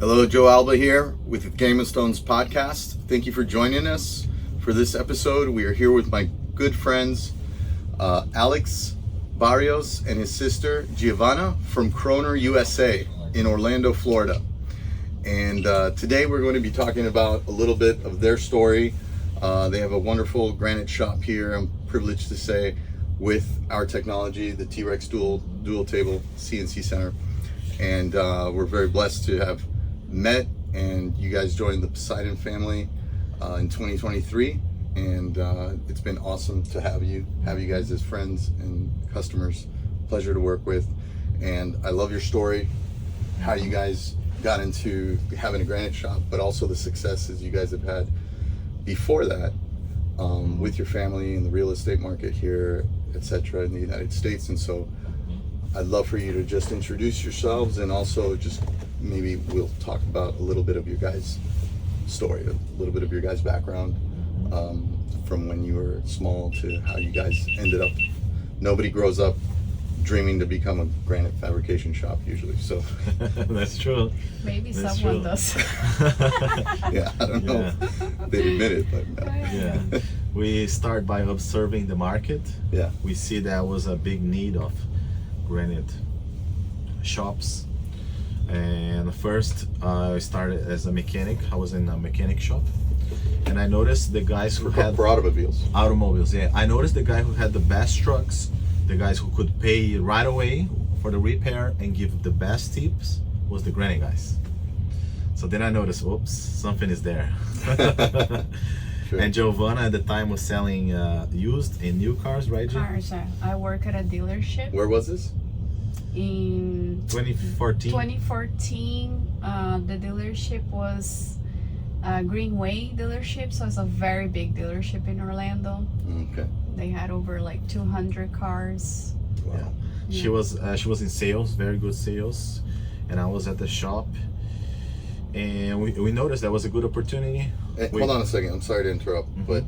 Hello, Joe Alva here with the Game of Stones podcast. Thank you for joining us for this episode. We are here with my good friends, Alex Barrios and his sister, Giovanna, from Kroner USA in Orlando, Florida. And today we're going to be talking about a little bit of their story. They have a wonderful granite shop here, I'm privileged to say, with our technology, the T-Rex dual table CNC center. And we're very blessed to have met, and you guys joined the Poseidon family in 2023, and it's been awesome to have you guys as friends and customers. Pleasure to work with, and I love your story, how you guys got into having a granite shop, but also the successes you guys have had before that with your family in the real estate market here, etc., in the United States. And so I'd love for you to just introduce yourselves, and also just maybe we'll talk about a little bit of your guys' story, a little bit of your guys' background, from when you were small to how you guys ended up. Nobody grows up dreaming to become a granite fabrication shop usually, so. That's true. Maybe That's someone true. does. Yeah, I don't know if they'd admit it, but no. Yeah. We start by observing the market. Yeah. We see there was a big need of granite shops. And first I started as a mechanic. I was in a mechanic shop, and I noticed the guys who had For automobiles. automobiles. Yeah, I noticed the guy who had the best trucks, the guys who could pay right away for the repair and give the best tips, was the granite guys. So then I noticed, oops, something is there. Sure. And Giovanna at the time was selling used and new cars, right, Gio? Cars. I work at a dealership Where was this? in 2014. 2014. The dealership was a Greenway dealership, so it's a very big dealership in Orlando. Okay. They had over like 200 cars. Wow. Yeah. She was in sales, very good sales, and I was at the shop, and we noticed that was a good opportunity. Hey, hold on a second, I'm sorry to interrupt, but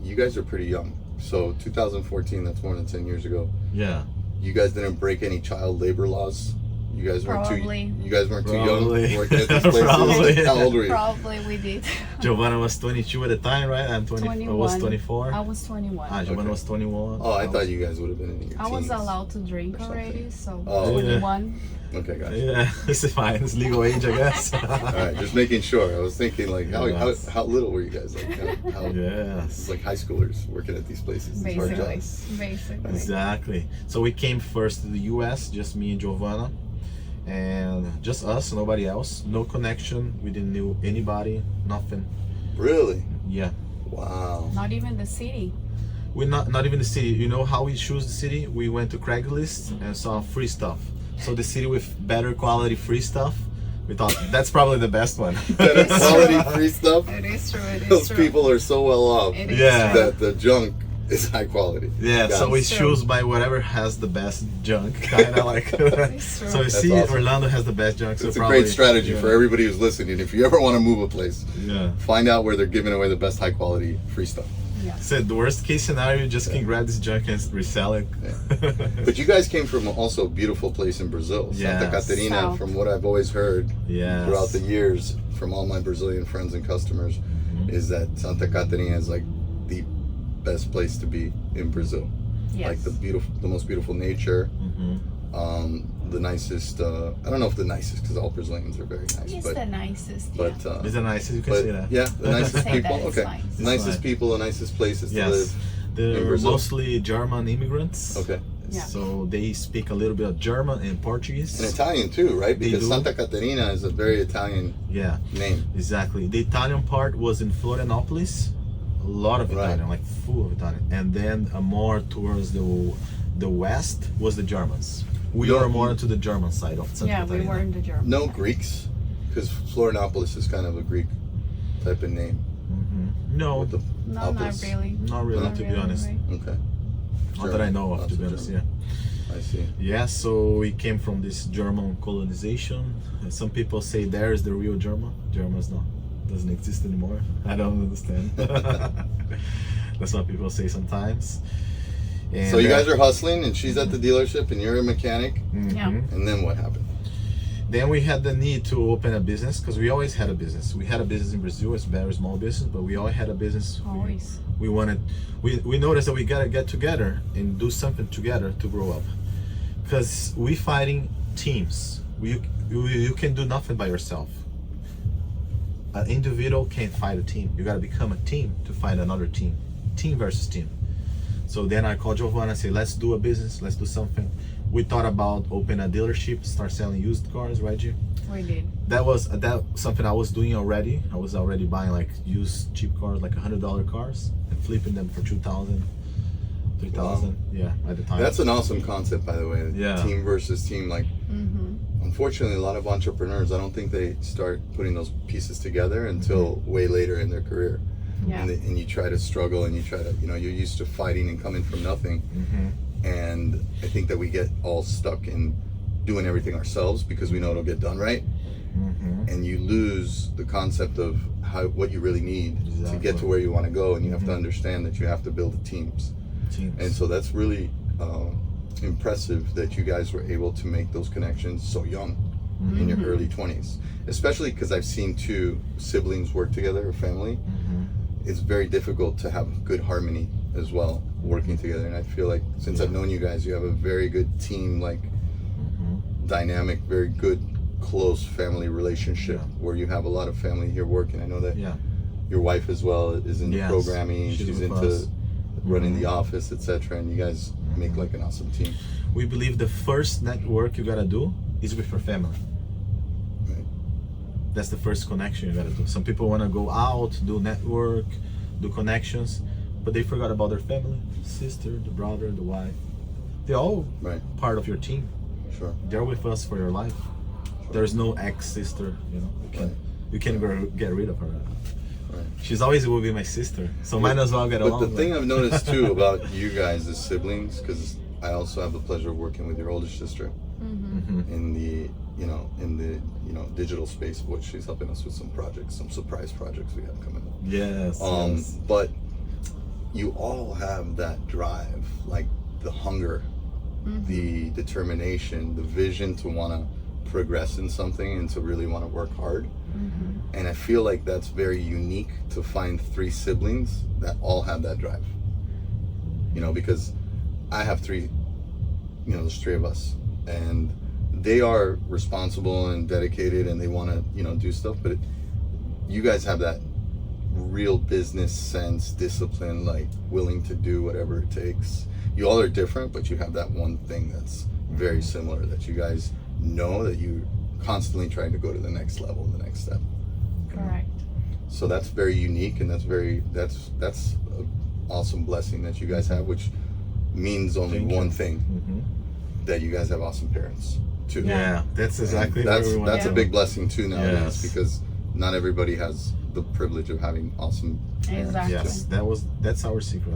you guys are pretty young. So 2014, that's more than 10 years ago. Yeah. You guys didn't break any child labor laws? You guys weren't Probably. too young Probably. working at these places? Probably. How old were you? Probably we did. Giovanna was 22 at the time, right? I'm 20. I was 24. I was 21. Giovanna Okay. was 21. Oh, I thought you guys would have been in your I was teens. allowed to drink or something. already, so Oh, okay. 21. Okay, gotcha. Yeah, it's fine. It's legal age, I guess. All right, just making sure. I was thinking, like, Yes. how little were you guys? Like, how Yes. like high schoolers working at these places. These hard Basically. jobs. Basically. Exactly. So we came first to the US, just me and Giovanna, and just us, nobody else. No connection. We didn't know anybody. Nothing. Really? Yeah. Wow. Not even the city. We're not even the city. You know how we choose the city? We went to Craigslist and saw free stuff. So the city with better quality free stuff, we thought that's probably the best one. Better quality free stuff. It is true. It is Those true. people are so well off It is Yeah. true. that the junk is high quality. Yeah, Got so it. we It's true. choose by whatever has the best junk, kind of like. It's true. So you That's see, awesome. Orlando has the best junk. So It's a probably, great strategy yeah. for everybody who's listening. If you ever want to move a place, Yeah. find out where they're giving away the best high quality free stuff. Yeah. So the worst case scenario, you just can grab this junk and resell it. Yeah. But you guys came from also a beautiful place in Brazil, Santa Yes. Catarina, South. from what I've always heard Yes. throughout the years from all my Brazilian friends and customers, is that Santa Catarina is like the best place to be in Brazil. Yes. Like the most beautiful nature, the nicest. I don't know if the nicest, because all Brazilians are very nice, It's but the nicest. but It's the nicest, you can say that. yeah, the nicest Say that, people. it's Okay, nice. the nicest nice. people, the nicest places to Yes. live. in They're Brazil. mostly German immigrants. Okay, Yeah. So they speak a little bit of German and Portuguese. and Italian too, right? They Because do. Santa Catarina is a very Italian Yeah, name. exactly. The Italian part was in Florianopolis. A lot of Right. Italian, like full of Italian. And then more towards the west was the Germans. We No, were more into the German side of Santa Yeah, we Catarina. were in the German. No Greeks, because Florianopolis is kind of a Greek type of name. No, With the No, Alpes. not really. not really, Not to be really, honest. right? Okay, Not that I know of, Lots to be of honest, German. yeah. I see. Yeah, so we came from this German colonization. And some people say there is the real German. German's not, doesn't exist anymore. I don't understand. That's what people say sometimes. And So you guys are hustling, and she's at the dealership, and you're a mechanic. Mhm. Yeah. And then what happened? Then we had the need to open a business because we always had a business. We had a business in Brazil. It's a very small business, but we always had a business. Always. We noticed that we gotta get together and do something together to grow up. Because we fighting teams. You can do nothing by yourself. An individual can't fight a team. You gotta become a team to fight another team. Team versus team. So then I called Giovanna and said, let's do a business, let's do something. We thought about open a dealership, start selling used cars, right, G? We did. That something I was doing already. I was already buying like used cheap cars, like $100 cars, and flipping them for $2,000, $3,000. Wow. Yeah, at the time. That's an awesome concept, by the way. Yeah. Team versus team. Like, unfortunately, a lot of entrepreneurs, I don't think they start putting those pieces together until way later in their career. Yeah. And you try to struggle, and you try to, you're used to fighting and coming from nothing. And I think that we get all stuck in doing everything ourselves because we know it'll get done right. And you lose the concept of what you really need to get to where you want to go, and you have to understand that you have to build teams. And so that's really impressive that you guys were able to make those connections so young, in your early 20s, especially because I've seen two siblings work together, a family. It's very difficult to have good harmony as well, working together. And I feel like since I've known you guys, you have a very good team, like dynamic, very good, close family relationship where you have a lot of family here working. I know that your wife as well is into programming, she's into running the office, etc. And you guys make like an awesome team. We believe the first network you gotta do is with your family. Right. That's the first connection you gotta do. Some people wanna go out, do network, do connections, but they forgot about their family, the sister, the brother, the wife. They're all part of your team. Sure. They're with us for your life. There's no ex-sister, you can't get rid of her. Right. She's always will be my sister, so might as well get along. But the thing I've noticed too about you guys as siblings, because I also have the pleasure of working with your older sister in the digital space, of which she's helping us with some projects, some surprise projects we have coming up. Yes. But you all have that drive, like the hunger, the determination, the vision to want to progress in something and to really want to work hard. And I feel like that's very unique to find three siblings that all have that drive. Because I have three, there's three of us, and they are responsible and dedicated and they want to, do stuff, but you guys have that real business sense, discipline, like willing to do whatever it takes. You all are different, but you have that one thing that's very similar, that you guys know that you constantly trying to go to the next level, the next step. Correct. So that's very unique, and that's an awesome blessing that you guys have, which means only one thing, that you guys have awesome parents too. Yeah, that's exactly that's a big blessing too nowadays, because not everybody has the privilege of having awesome parents. Exactly. Yes, that's our secret.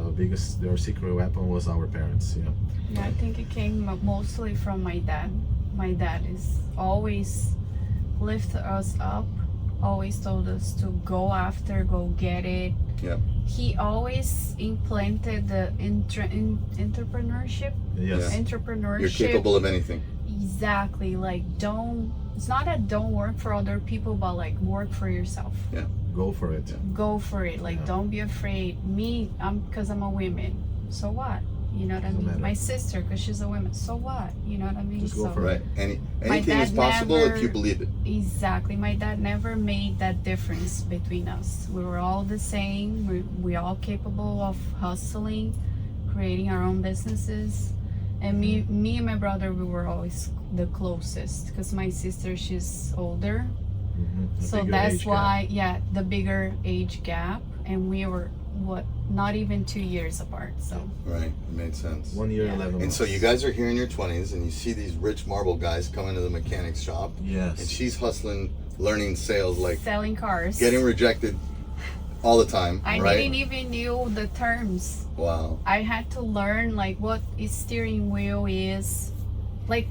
Our secret weapon was our parents. Yeah, I think it came mostly from my dad. My dad is always lifted us up, always told us to go get it. Yeah. He always implanted the entrepreneurship. Yes. Entrepreneurship. You're capable of anything. Exactly. Like, it's not that don't work for other people, but like work for yourself. Yeah. Go for it. Go for it. Like, don't be afraid. Because I'm a woman. So what? You know what I mean? matter. My sister, because she's a woman. So what? You know what I mean? Just go for it. Right. Anything is possible if you believe it. Exactly. My dad never made that difference between us. We were all the same. We all capable of hustling, creating our own businesses. And me and my brother, we were always the closest, because my sister, she's older. So that's why, the bigger age gap. And we were, not even 2 years apart. So right, it made sense. 1 year, 11 months. And so you guys are here in your 20s, and you see these rich marble guys coming to the mechanic's shop. Yes. And she's hustling, learning sales, like selling cars, getting rejected all the time. I didn't even knew the terms. Wow. I had to learn like what a steering wheel is, like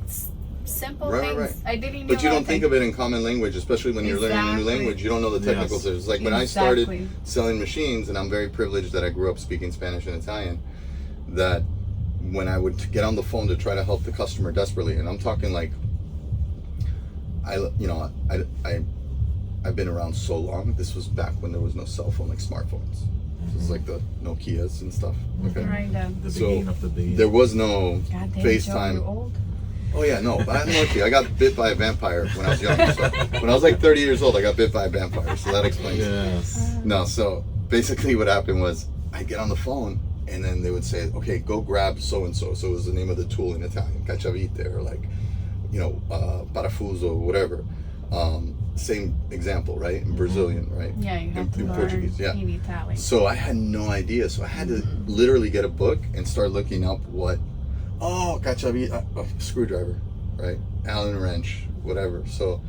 simple things. Right. I didn't know. But you don't think of it in common language, especially when you're learning a new language. You don't know the technical terms. Like when I started selling machines, and I'm very privileged that I grew up speaking Spanish and Italian, that when I would get on the phone to try to help the customer desperately, and I'm talking like, I've been around so long. This was back when there was no cell phone, like smartphones. This is like the Nokias and stuff. Okay. Right. The beginning of the beginning. There was no God damn, FaceTime. Joe, you're old. Oh yeah, no, but I'm lucky. I got bit by a vampire when I was young. So when I was like 30 years old, I got bit by a vampire. So that explains it. Yes. No, so basically what happened was I'd get on the phone and then they would say, okay, go grab so-and-so. So it was the name of the tool in Italian, cacciavite, or like, parafuso, whatever. Same example, right? In Brazilian, right? Yeah, you have to in learn Portuguese, yeah. in Italian. So I had no idea. So I had to literally get a book and start looking up cacciavite, screwdriver, right? Allen wrench, whatever. So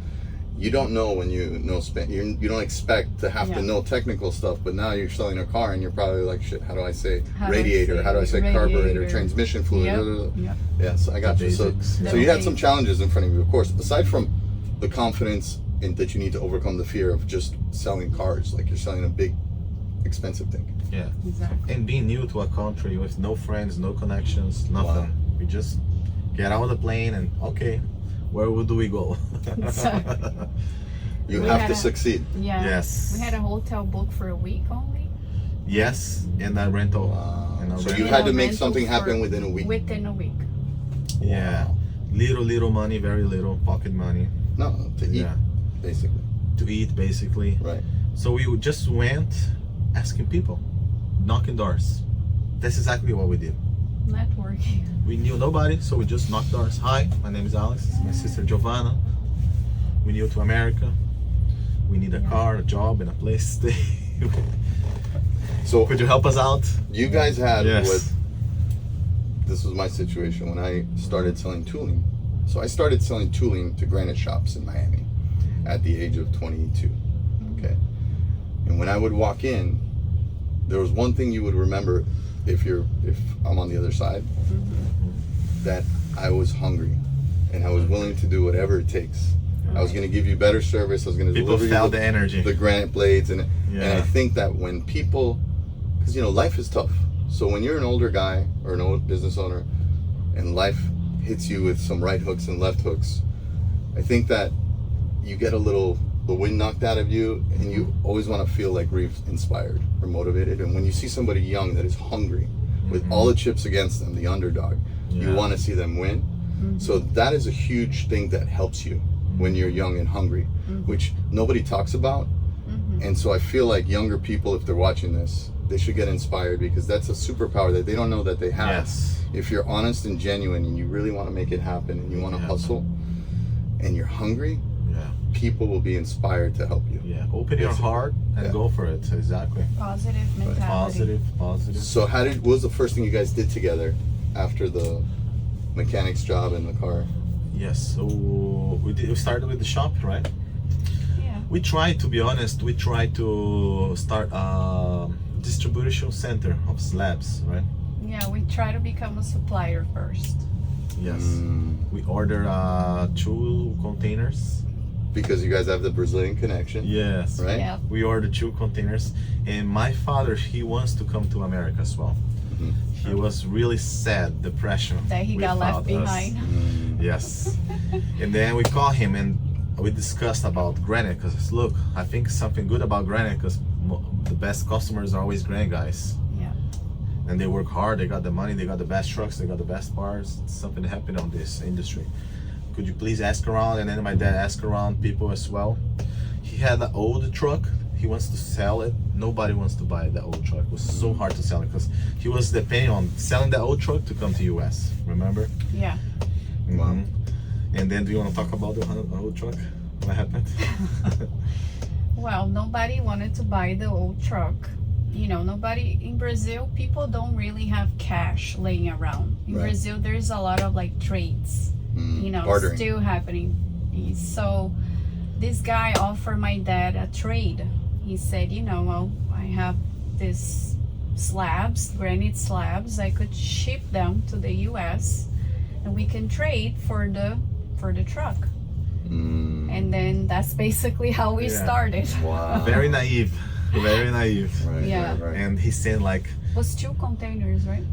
you don't know when you know Spanish. You don't expect to have to know technical stuff, but now you're selling a car and you're probably like, shit, how do I say radiator? How do I say carburetor, transmission fluid? Yep. Yeah, so I got you. So you had some challenges in front of you, of course. Aside from the confidence that you need to overcome the fear of just selling cars, like you're selling a big, expensive thing. Yeah. Exactly. And being new to a country with no friends, no connections, nothing. Wow. We just get out of the plane and okay, where do we go? Exactly. You We have had to a- succeed. Yeah. Yes. We had a hotel booked for a week only. Yes, and a rental. And a So rental. you had to make rental something happen for- within a week. Within a week. Yeah. Little money, very little pocket money. No, to eat, Yeah. basically. To eat basically. Right. So we just went asking people, knocking doors. That's exactly what we did. Networking. We knew nobody, so we just knocked doors. Hi, my name is Alex. This is my sister Giovanna. We new to America. We need a car, a job, and a place to stay. So Could you help us out? you guys had Yes. this was my situation when I started selling tooling. So I started selling tooling to Granite shops in Miami at the age of 22. Okay. And when I would walk in, there was one thing you would remember if I'm on the other side, that I was hungry and I was willing to do whatever it takes. I was going to give you better service. I was going to People deliver felt you the energy. the granite blades, and Yeah. I think that when people, because life is tough. So when you're an older guy or an old business owner, and life hits you with some right hooks and left hooks, I think that you get the wind knocked out of you, and you always want to feel like inspired or motivated. And when you see somebody young that is hungry, with all the chips against them, the underdog, you Yeah. want to see them win. So that is a huge thing that helps you when you're young and hungry, which nobody talks about. And so I feel like younger people, if they're watching this, they should get inspired, because that's a superpower that they don't know that they have. Yes. If you're honest and genuine and you really want to make it happen and you want to hustle and you're hungry, Yeah. people will be inspired to help you. Yeah. Open your heart and go for it. Exactly. Positive mentality. Positive. So what was the first thing you guys did together after the mechanic's job in the car? Yes. So we started with the shop, right? Yeah. We tried, to be honest, to start a distribution center of slabs, right? Yeah, we try to become a supplier first. Yes. We ordered 2 containers. Because you guys have the Brazilian connection. Yes. Right? Yeah. We ordered 2 containers, and my father, he wants to come to America as well. He was really sad, depression. That he got left without us. behind. Yes. And then we called him and we discussed about Granite, because look, I think something good about Granite, because the best customers are always Granite guys. Yeah. And they work hard, they got the money, they got the best trucks, they got the best parts. Something happened on this industry. Could you please ask around? And then my dad asked around people as well. He had an old truck, he wants to sell it. Nobody wants to buy that old truck. It was so hard to sell it because he was depending on selling the old truck to come to US, remember? Yeah. Wow. And then do you want to talk about the old truck? What happened? Well, nobody wanted to buy the old truck. Nobody in Brazil, people don't really have cash laying around. In Right. Brazil, there's a lot of trades, Bartering. still happening. So this guy offered my dad a trade. He said, well, I have these slabs, granite slabs. I could ship them to the US and we can trade for the truck. And then that's basically how we started. Wow. Very naive. Very naive. Right, Yeah. right. And he sent It was 2 containers, right?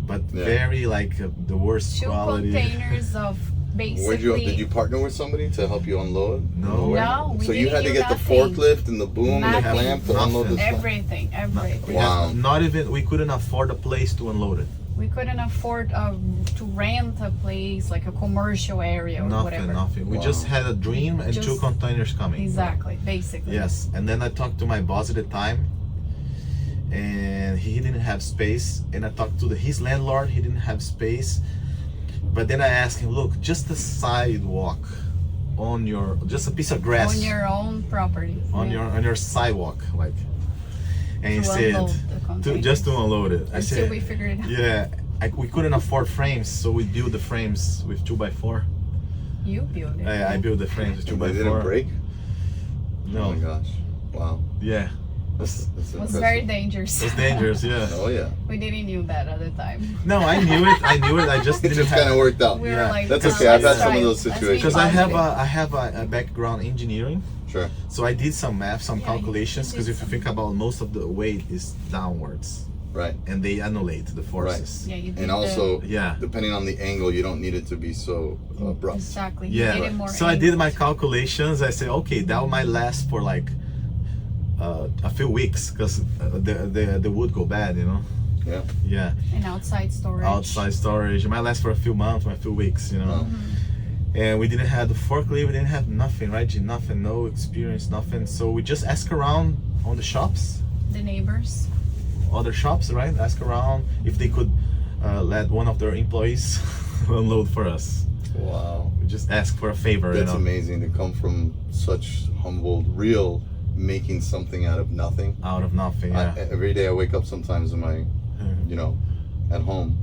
but Yeah. very the worst 2 quality. containers of basically. Did you partner with somebody to help you unload? No. No, we So you didn't had to do get the nothing. forklift and the boom and the Nothing. clamp to unload the stuff? Everything. Wow. Not even, we couldn't afford a place to unload it. We couldn't afford to rent a place, like a commercial area or whatever. Nothing. We Wow. just had a dream and 2 containers coming. Exactly, basically. Yes, and then I talked to my boss at the time, and he didn't have space. And I talked to his landlord, he didn't have space. But then I asked him, look, just a sidewalk on your, just a piece of grass On your own property. on your sidewalk, like. And he To said, unload the containers. just to unload it. I Until said, we figured it out. yeah, we couldn't afford frames, so we built the frames with 2x4. You build it. I built the frames with And 2x4. they didn't break? No. Oh my gosh. Wow. Yeah. That's It was impressive. very dangerous. It's dangerous, yeah. Oh yeah. We didn't knew that at the time. No, I knew it. I just It didn't just kind of have. worked out. We Yeah. were like, That's "Oh, okay, I've had let's some of try those it. Let's be situations. Because I positive." have a background engineering, Sure. so I did some math, some Yeah, calculations. you Because did if you think about, most of the weight is downwards, Right. and they annulate the forces. Yeah, you did And also, Yeah. depending on the angle, you don't need it to be so abrupt. exactly. You Yeah. did it more So I did my angled. calculations. I said, okay, that might last for like a few weeks, because the wood go bad, you know. Yeah. Yeah. And outside storage. Outside storage. It might last for a few months, or a few weeks, you know. Wow. And we didn't have the forklift, we didn't have nothing, right? G? Nothing, no experience, nothing. So we just asked around on the shops, The neighbors. other shops, right? Ask around if they could let one of their employees unload for us. Wow. We just asked for a favor, That's you know. amazing to come from such humbled, real, making something out of nothing. Out of nothing, yeah. Every day I wake up sometimes in my, you know, at home,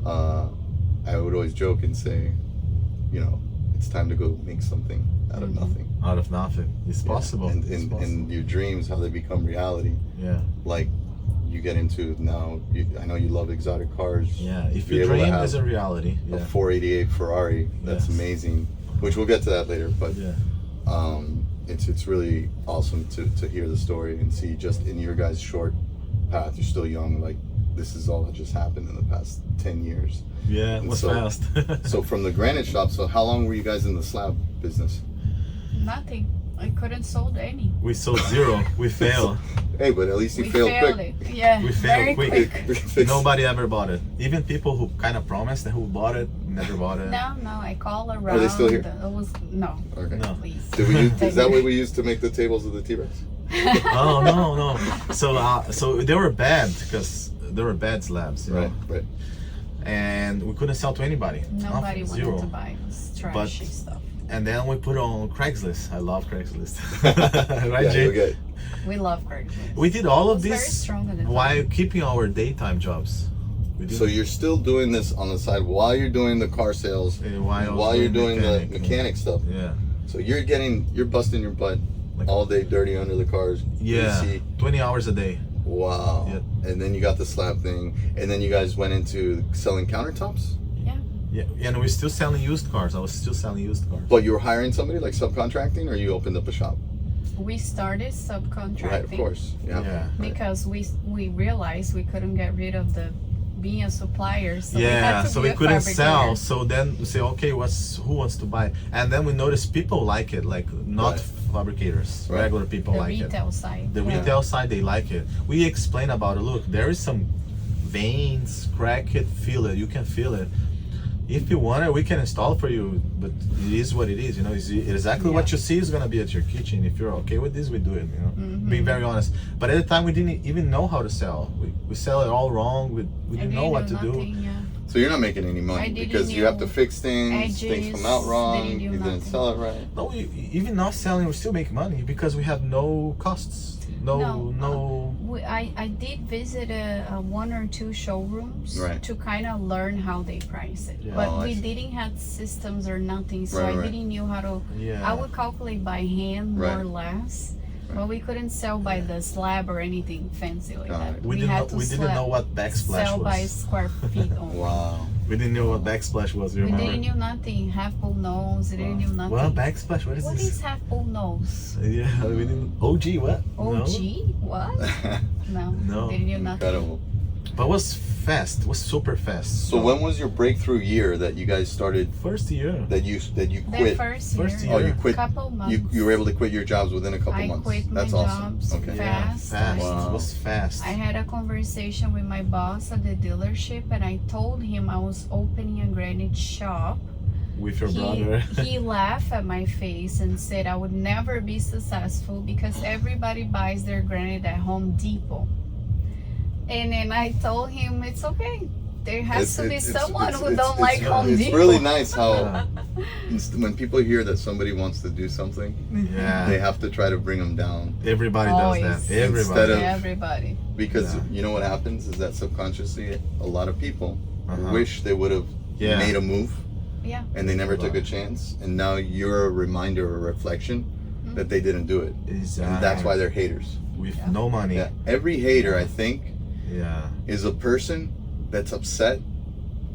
I would always joke and say, you know, it's time to go make something out of nothing. Out of nothing. It's Yeah. possible. And, It's and, possible. and your dreams, how they become reality. Yeah. Like you get into now, I know you love exotic cars. Yeah. If Be your able to dream have is a reality. A Yeah. 488 Ferrari, that's Yes. amazing. Which we'll get to that later, but Yeah. it's really awesome to hear the story and see just in your guys' short path. You're still young, like this is all that just happened in the past 10 years. Yeah, it And was so- fast. So from the granite shop, so how long were you guys in the slab business? Nothing. I couldn't sold any. We sold 0. We failed. Hey, but at least you We failed failed quick. it. Yeah. We failed very quick. Nobody ever bought it. Even people who kind of promised and who bought it never bought it. No, I call around. they still here? It was no. Okay. No. Please. Did we use, is that what we used to make the tables of the T-Rex? Oh no. So they were bad, because they were bad slabs, you know? Right. And we couldn't sell to anybody. Nobody Nothing, wanted 0. to buy this trashy stuff. And then we put on Craigslist. I love Craigslist. Right, Yeah, Jay? you'll get. We love Craigslist. We did all It of was very this strong at the time. while keeping our daytime jobs. We did So you're still doing this on the side while you're doing the car sales, And while I was while you're doing the mechanic, mechanic stuff. Yeah. So you're busting your butt Like- all day, dirty under the cars. Yeah. greasy. 20 hours a day. Wow. Yeah. And then you got the slab thing, and then you guys went into selling countertops. Yeah, and we're still selling used cars. I was still selling used cars. But you were hiring somebody, like subcontracting, or you opened up a shop? We started subcontracting. Right, of course. Yeah. Yeah. Because we realized we couldn't get rid of the being a supplier. So we had Yeah, to so be we a couldn't fabricator. sell. So then we say, okay, who wants to buy? And then we noticed people like it, like not Right. fabricators, Right. regular people The like it. retail side. The yeah. retail side, they like it. We explain about it. Look, there is some veins, crack it, feel it. You can feel it. If you want it, we can install it for you. But it is what it is. You know, it's exactly what you see is gonna be at your kitchen. If you're okay with this, we do it. You know, being very honest. But at the time, we didn't even know how to sell. We sell it all wrong. We didn't know what to do. nothing, yeah. So you're not making any I money didn't because you have to know fix things edges, come out wrong, didn't do you didn't nothing. sell it right. No, even not selling, we still make money because we have no costs. No. I did visit a 1 or 2 showrooms Right. to kind of learn how they price it. Yeah. But Oh, I we see. didn't have systems or nothing, so Right, I right. didn't know how to. Yeah. I would calculate by hand more Right. or less, but we couldn't sell by the slab or anything fancy like Got that. it. We didn't had to know. We didn't know what backsplash sell by was. square feet only. Wow. We didn't know what backsplash was. You We remember? didn't know nothing. Half bull nose. We didn't know nothing. Well, backsplash. What is What this? is half bull nose? Yeah, we didn't. OG, what? OG? What? No. No. Didn't know nothing. Incredible. But it was fast. It was super fast. So when was your breakthrough year that you guys started? First year. That you The quit? first First year. Oh, you quit. Couple months. You were able to quit your jobs within a couple I months. quit my That's awesome. jobs Okay. fast. Fast. Wow. It was fast. I had a conversation with my boss at the dealership, and I told him I was opening a Granite shop. With your brother. He laughed at my face and said I would never be successful because everybody buys their Granite at Home Depot. And then I told him it's okay. There has to be someone who don't like Home It's Depot. really nice how when people hear that somebody wants to do something, Yeah. they have to try to bring them down. Everybody Always. does that. Everybody. Instead of- Everybody. Because Yeah. you know what happens is that subconsciously a lot of people Uh-huh. wish they would have Yeah. made a move Yeah. and they never took a chance, and now you're a reminder or a reflection that they didn't do it. Exactly. And that's why they're haters. With Yeah. no money. Yeah. Every hater, I think, Yeah. is a person that's upset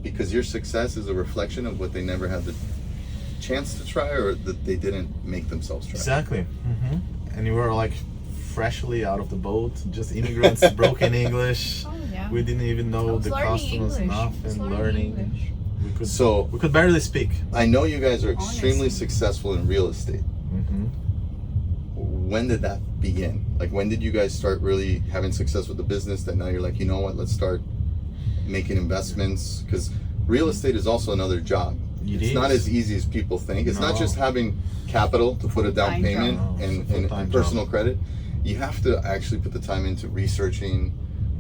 because your success is a reflection of what they never had the chance to try or that they didn't make themselves try. Exactly. And you were like freshly out of the boat, just immigrants, broken English. Oh yeah. We didn't even I know was the learning customers English. enough I was and learning learning. English. So We could barely speak. I know you guys are extremely Honestly. successful in real estate. Mm-hmm. When did that begin? Like, when did you guys start really having success with the business that now you're like, you know what, let's start making investments? Because real estate is also another job. It's not as easy as people think. It's not No. just having capital to put a down Full-time payment job. No, and, it's a and, full-time personal job. credit. You have to actually put the time into researching.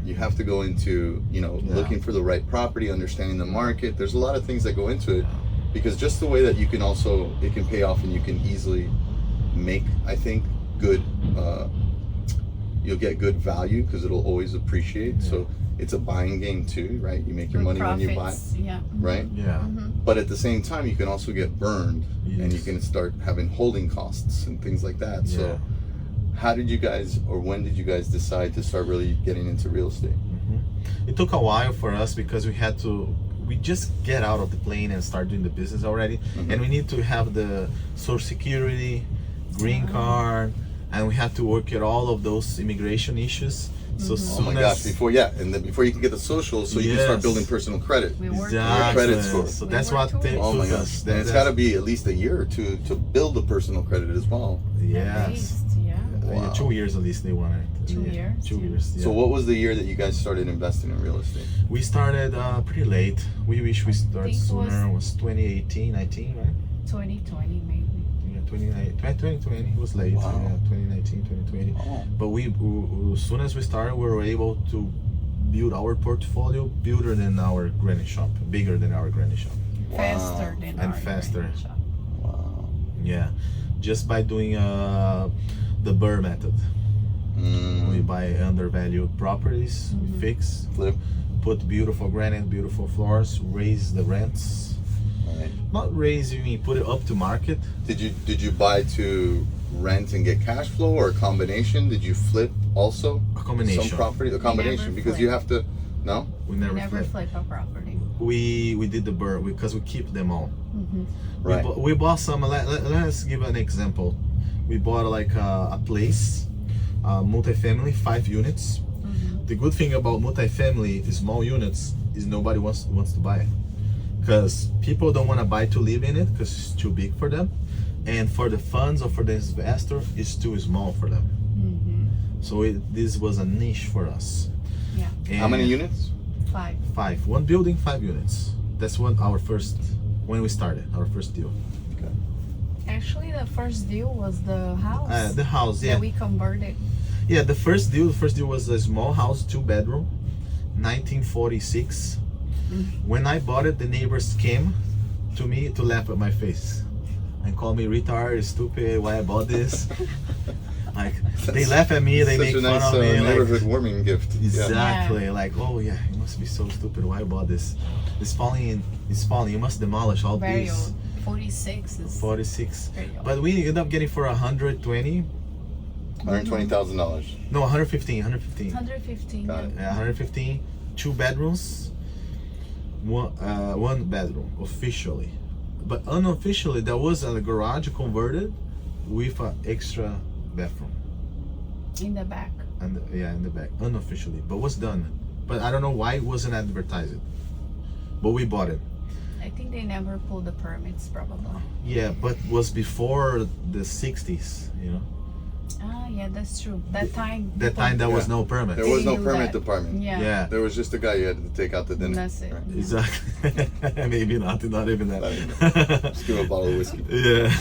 You have to go into, Yeah. looking for the right property, understanding the market. There's a lot of things that go into it, because just the way that you can also, it can pay off and you can easily make, I think, good, you'll get good value because it'll always appreciate. So it's a buying game too, right? You make your money when you buy, Profits, yeah. right? Yeah. But at the same time, you can also get burned and you Yes. can start having holding costs and things like that. Yeah. So how did you guys, or when did you guys decide to start really getting into real estate? It took a while for us because we just get out of the plane and start doing the business already. And we need to have the social security, green card, and we have to work at all of those immigration issues. So Oh soon my as gosh, before you can get the social, so you can start Yes. building personal credit. We worked Exactly. credit score. So We that's worked what towards took Oh my us. gosh, and it's got to be at least a year or two to build the personal credit as well. At Yes. least, yeah. Wow. 2 years at least they wanted. 2 years, 2 yeah. years. Yeah. So what was the year that you guys started investing in real estate? We started pretty late. We wish we started think it sooner. It was 2018, 19, right? 2020 maybe. Yeah, 2020 it was late. Wow. Yeah, 2019, 2020. Oh. But as soon as we started, we were able to build our portfolio bigger than our granny shop, bigger than our granny shop. Faster than And our faster. Granite shop. Wow. Yeah, just by doing the Burr method. We buy undervalued properties, we fix, Flip. put beautiful granite, beautiful floors, raise the rents. Right. Not raise, you mean put it up to market. Did you buy to rent and get cash flow, or a combination? Did you flip also? A combination. Some property, a combination, never because flip. you have to. No. We We never, never flip. flip a property. We did the Burr because we keep them all. Right. We bought some. Let's give an example. We bought like a place, multifamily, 5 units. The good thing about multifamily, small units, is nobody wants to buy it, because people don't want to buy to live in it because it's too big for them, and for the funds or for the investor, it's too small for them. So this was a niche for us. Yeah. How many And units? 5. 5. One building, 5 units. That's when we started our first deal. Okay. Actually, the first deal was the house The house, yeah. that we converted. Yeah, the first deal was a small house, 2-bedroom, 1946. When I bought it, the neighbors came to me to laugh at my face and call me retard, stupid, why I bought this. Like, they laugh at me, they Such make a fun nice of me. neighborhood Like, warming gift. Yeah. exactly, like, oh yeah, you must be so stupid, why I bought this? It's falling, you must demolish all Very these. old. 46 is 46. very old. But we ended up getting for 120. $120,000. No, 115. 115. Got it. 115, 2 bedrooms, one bedroom officially, but unofficially there was a garage converted with an extra bathroom, In the back. and in the back, unofficially, but was done. but I don't know why it wasn't advertised. But we bought it. I think they never pulled the permits, probably. Yeah, but was before the 60s, you know. Ah, yeah, that's true. That time. That time there was no permit. There was no Didn't do permit that. department. Yeah. Yeah, There was just a guy you had to take out to dinner. That's it. Right. exactly. Maybe not even that. Just give him a bottle of whiskey. Yeah.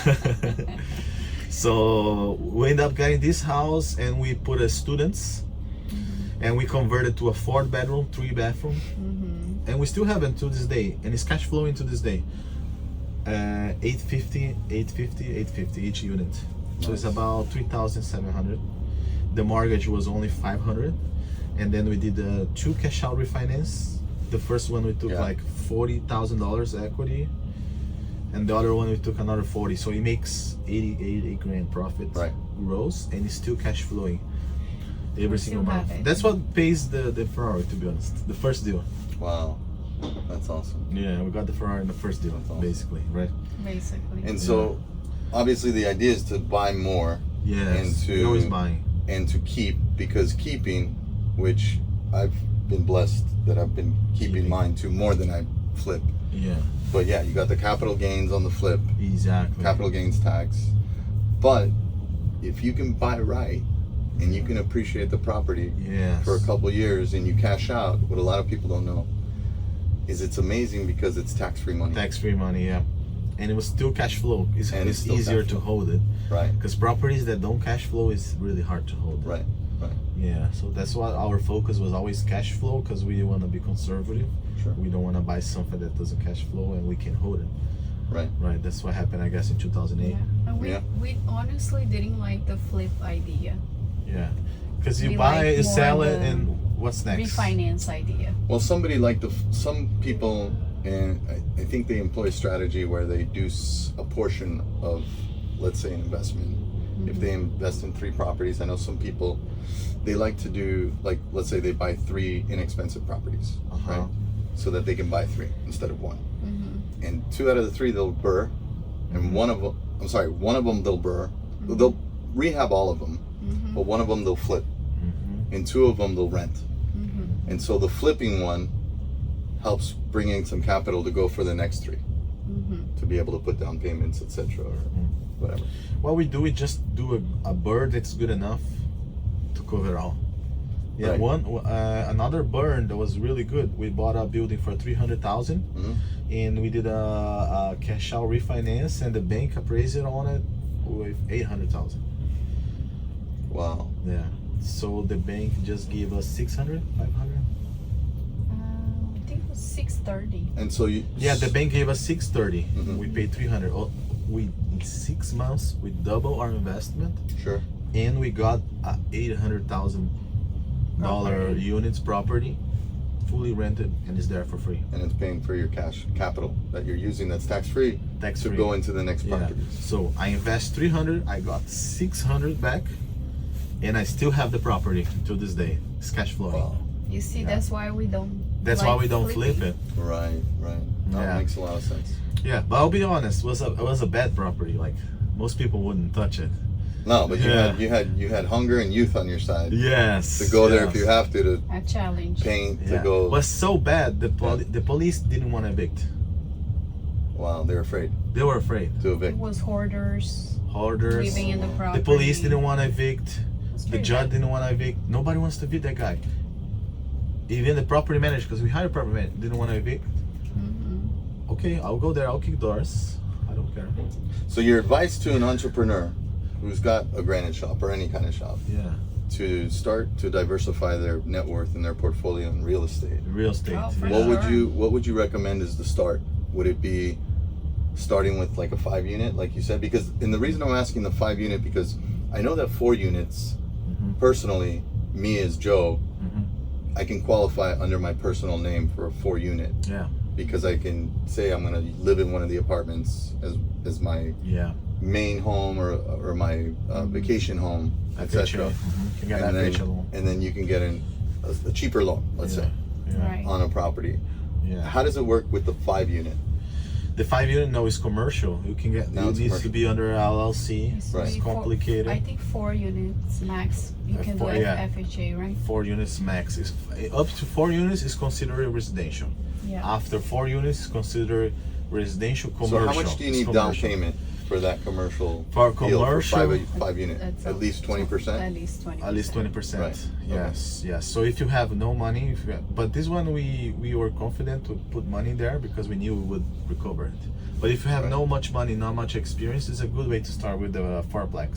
So we ended up getting this house, and we put as students, and we converted to a 4-bedroom, 3-bathroom, and we still have it to this day, and it's cash flowing to this day. 850 each unit. So it's about 3,700. The mortgage was only 500, and then we did 2 cash out refinance. The first one we took like $40,000 equity, and the other one we took another 40. So it makes 80 grand profit gross, and it's still cash flowing every single month. That's what pays the Ferrari, to be honest. The first deal. Wow, that's awesome. Yeah, we got the Ferrari in the first deal, basically, right? Basically. And so, obviously, the idea is to buy more. Yes, and always buying. And to keep, because keeping, which I've been blessed that I've been keeping mine to more than I flip. Yeah. But yeah, you got the capital gains on the flip. Exactly. Capital gains tax. But if you can buy right and you can appreciate the property for a couple of years and you cash out, what a lot of people don't know is it's amazing because it's tax-free money. Tax-free money, yeah. And it was still cash flow. It's easier to hold it. Right. Because properties that don't cash flow is really hard to hold. Right. Yeah, so that's why our focus was always cash flow, because we want to be conservative. Sure. We don't want to buy something that doesn't cash flow and we can hold it. Right. That's what happened, I guess, in 2008. Yeah. And we honestly didn't like the flip idea. Yeah. Because you We buy, like you more sell it, the and what's next? Refinance idea. Well, somebody like some people, and I think they employ a strategy where they do a portion of, let's say, an investment. If they invest in 3 properties, I know some people, they like to do, like, let's say they buy 3 inexpensive properties, right? So that they can buy 3 instead of 1. And 2 out of the 3 they'll burr, and one of them they'll burr. They'll rehab all of them, but one of them they'll flip, and 2 of them they'll rent. And so the flipping one helps bring in some capital to go for the next 3, to be able to put down payments, etc., or whatever. What we do, we just do a burr that's good enough to cover all. Yeah, another burn that was really good. We bought a building for 300,000, and we did a cash out refinance, and the bank appraised it on it with 800,000. Wow. Yeah. So the bank just gave us 600, 500. I think it was 630. And so you. Yeah, the bank gave us 630. We paid 300. In 6 months we double our investment. Sure. And we got a $800,000 units property, fully rented, and is there for free. And it's paying for your capital that you're using that's tax-free to go into the next property. So I invest 300, I got 600 back, and I still have the property to this day. It's cash flowing. Wow. You see, that's why we don't. That's why we don't flip it. Right. That makes a lot of sense. Yeah, but I'll be honest, it was a bad property. Like, most people wouldn't touch it. No, but you had hunger and youth on your side. Yes. To go there if you have to a challenge. Paint to go. It was so bad the police didn't want to evict. Wow, they're afraid. They were afraid To evict. It was hoarders living living in the property. The police didn't want to evict. The judge didn't want to evict. Nobody wants to evict that guy. Even the property manager, because we hired a property manager, didn't want to evict. Okay, I'll go there. I'll kick doors. I don't care. So your advice to an entrepreneur who's got a granite shop or any kind of shop, to start to diversify their net worth and their portfolio in real estate. What would you recommend as the start? Would it be starting with like a 5 unit, like you said? And the reason I'm asking the 5 unit, because I know that 4 units, personally, me as Joe, I can qualify under my personal name for a 4 unit. Yeah. Because I can say I'm going to live in one of the apartments as my main home or my vacation home, etc. And then you can get a cheaper loan, let's say, on a property. Yeah. How does it work with the 5 unit? The 5 unit no is commercial. You can get. Now It it's needs to commercial. be under LLC. Right. It's complicated. I think 4 units max. You can do FHA, right? 4 units max is up to 4 units is considered residential. Yeah. After 4 units is considered residential commercial. So how much do you need It's down commercial. payment for that commercial For deal commercial, for five unit? That's At least 20%? At least 20%. At least 20%. Right. Yes, yes. So if you have no money, but this one we were confident to put money there because we knew we would recover it. But if you have Right. no much money, not much experience, it's a good way to start with the fourplex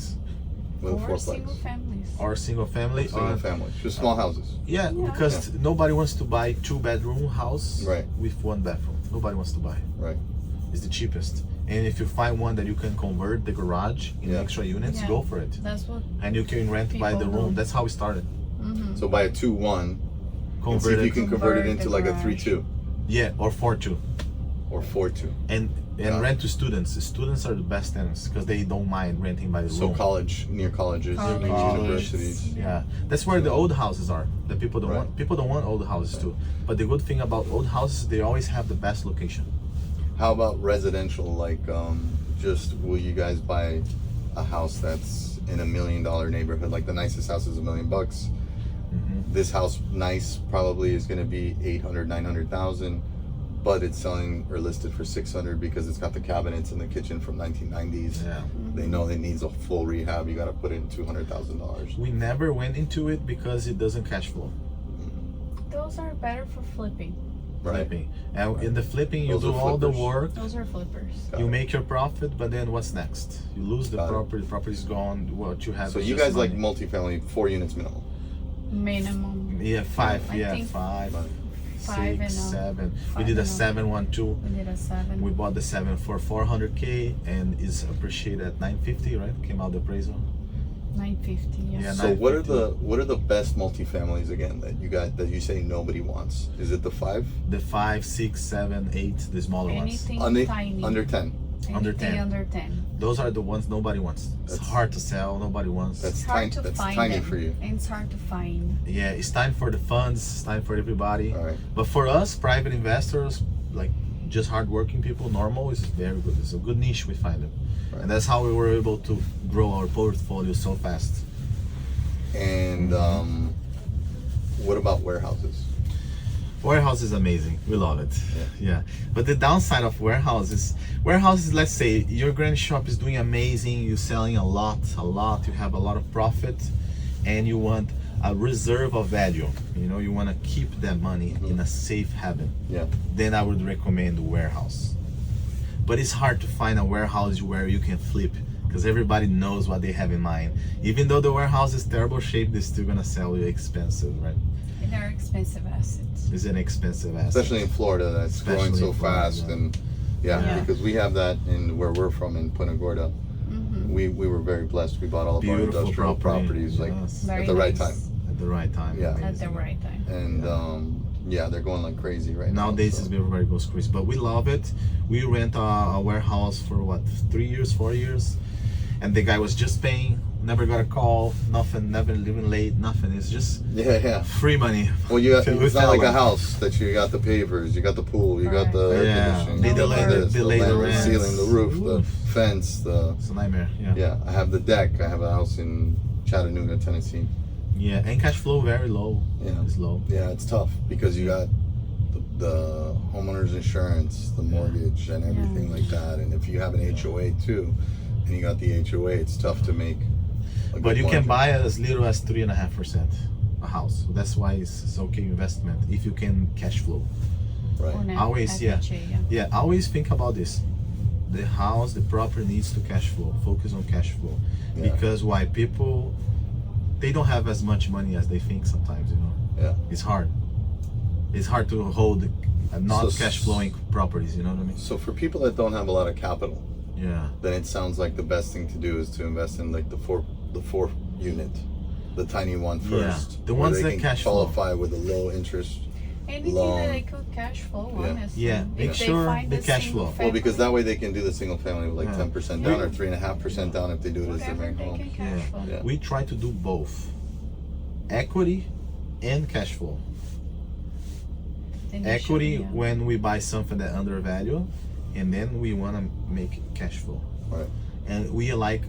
With a Or fourplex. single families. or single family. Single family. Just small houses. Yeah, Yeah. because nobody wants to buy 2-bedroom house Right. with 1 bathroom. Nobody wants to buy. Right. It's the cheapest. And if you find one that you can convert the garage in Yeah. extra units, Yeah. go for it. That's what. And you can rent by the People room. do. That's how we started. Mm-hmm. So buy a 2-1 and see Convert if you it. can convert it Convert into the like a garage. 3-2 Yeah, or 4-2. or 4-2. And Yeah. rent to students. Students are the best tenants because they don't mind renting by the So room. college, near colleges, College. near College. universities. Yeah, that's where the old houses are. The people don't Right. want. People don't want old houses too. But the good thing about old houses, they always have the best location. How about residential? Like, just will you guys buy a house that's in $1 million neighborhood? Like the nicest house is $1 million. Mm-hmm. This house, nice, probably is going to be 800, 900,000, but it's selling or listed for 600 because it's got the cabinets in the kitchen from 1990s. Yeah. They know it needs a full rehab. You got to put in $200,000. We never went into it because it doesn't cash flow. Those are better for flipping. Right. Flipping. And in the flipping, you Those do are all the flippers. work. Those are flippers. Got You it. make your profit, but then what's next? You lose the Got it. property. The property's gone. What you have. So is you just guys like money. multifamily, 4 units minimum. Minimum. Yeah, 5. I Yeah, think 5, Right. 5 6, and 7. We Five did a and 712. We did a 7. We bought the 7 for 400K and is appreciated at 950, right? Came out the appraisal. 950. Yeah. Yeah, So what are 950. the best multifamilies again that you got that you say nobody wants? Is it the 5? The 5, 6, 7, 8, the smaller Anything tiny. Under 10. under Anything 10. Under 10. ones. Those are the ones nobody wants. It's That's- hard to sell. Nobody wants. That's It's hard tiny. to That's find tiny them. for you. And it's hard to find. Yeah, it's time for the funds. It's time for everybody. All right. But for us, private investors, like just hardworking people, normal is very good. It's a good niche. We find them, Right. and that's how we were able to grow our portfolio so fast. And what about warehouses? Warehouse is amazing. We love it. Yeah. But the downside of warehouses, let's say your granite shop is doing amazing, you're selling a lot, you have a lot of profit, and you want a reserve of value. You know, you want to keep that money in a safe haven. Yeah. Then I would recommend a warehouse. But it's hard to find a warehouse where you can flip because everybody knows what they have in mind. Even though the warehouse is terrible shape, they're still gonna sell you expensive, right? And they're expensive assets. It's an expensive asset. Especially in Florida, that's growing Especially so in Florida, fast. yeah. And yeah, because we have that in where we're from in Punta Gorda. Mm-hmm. We were very blessed. We bought all of our Beautiful industrial property, properties like yes. Very at the right nice. time. At the right time. Yeah. At the amazing. right time. And yeah, they're going like crazy right now. Nowadays, so. it's everybody goes crazy, but we love it. We rent a warehouse for what, 3 years, 4 years, and the guy was just paying. Never got a call, nothing, never living late, nothing. It's just Yeah. free money. Well, you Till it's we not like sell a it. house that you got the pavers, you got the pool, you got the air Yeah. conditioning, They you got delay this, the landing, rents. ceiling, the roof, the Oof. fence, the It's a nightmare. Yeah. yeah. I have the deck. I have a house in Chattanooga, Tennessee. Yeah, and cash flow very low. Yeah. It's low. Yeah, it's tough because you got the homeowner's insurance, the mortgage, and everything like that. And if you have an HOA too, and you got the HOA, it's tough to make. A But good you can margin. buy as little as 3.5% a house. So that's why it's okay investment if you can cash flow. right. Or net Always, yeah. FHA, yeah. Yeah, always think about this. The house, the property needs to cash flow. Focus on cash flow. Yeah. Because why people, they don't have as much money as they think sometimes, you know. Yeah. It's hard. It's hard to hold not So- cash flowing properties, you know what I mean? So for people that don't have a lot of capital, Yeah. then it sounds like the best thing to do is to invest in like the four unit, the tiny one Yeah. first. The where ones they that can cash flow. qualify with a low interest. Anything Long. that they could cash flow, Yeah. honestly. Yeah, make If they sure find the a cash single flow. Well, because that family, way they can do the single family with like Yeah. 10% down or Yeah. 3.5% down if they do it as their whatever main they home. can cash Yeah. flow. Yeah. We try to do both. Equity and cash flow. Initially, Equity yeah. when we buy something that undervalued, and then we want to make cash flow. Right. And we like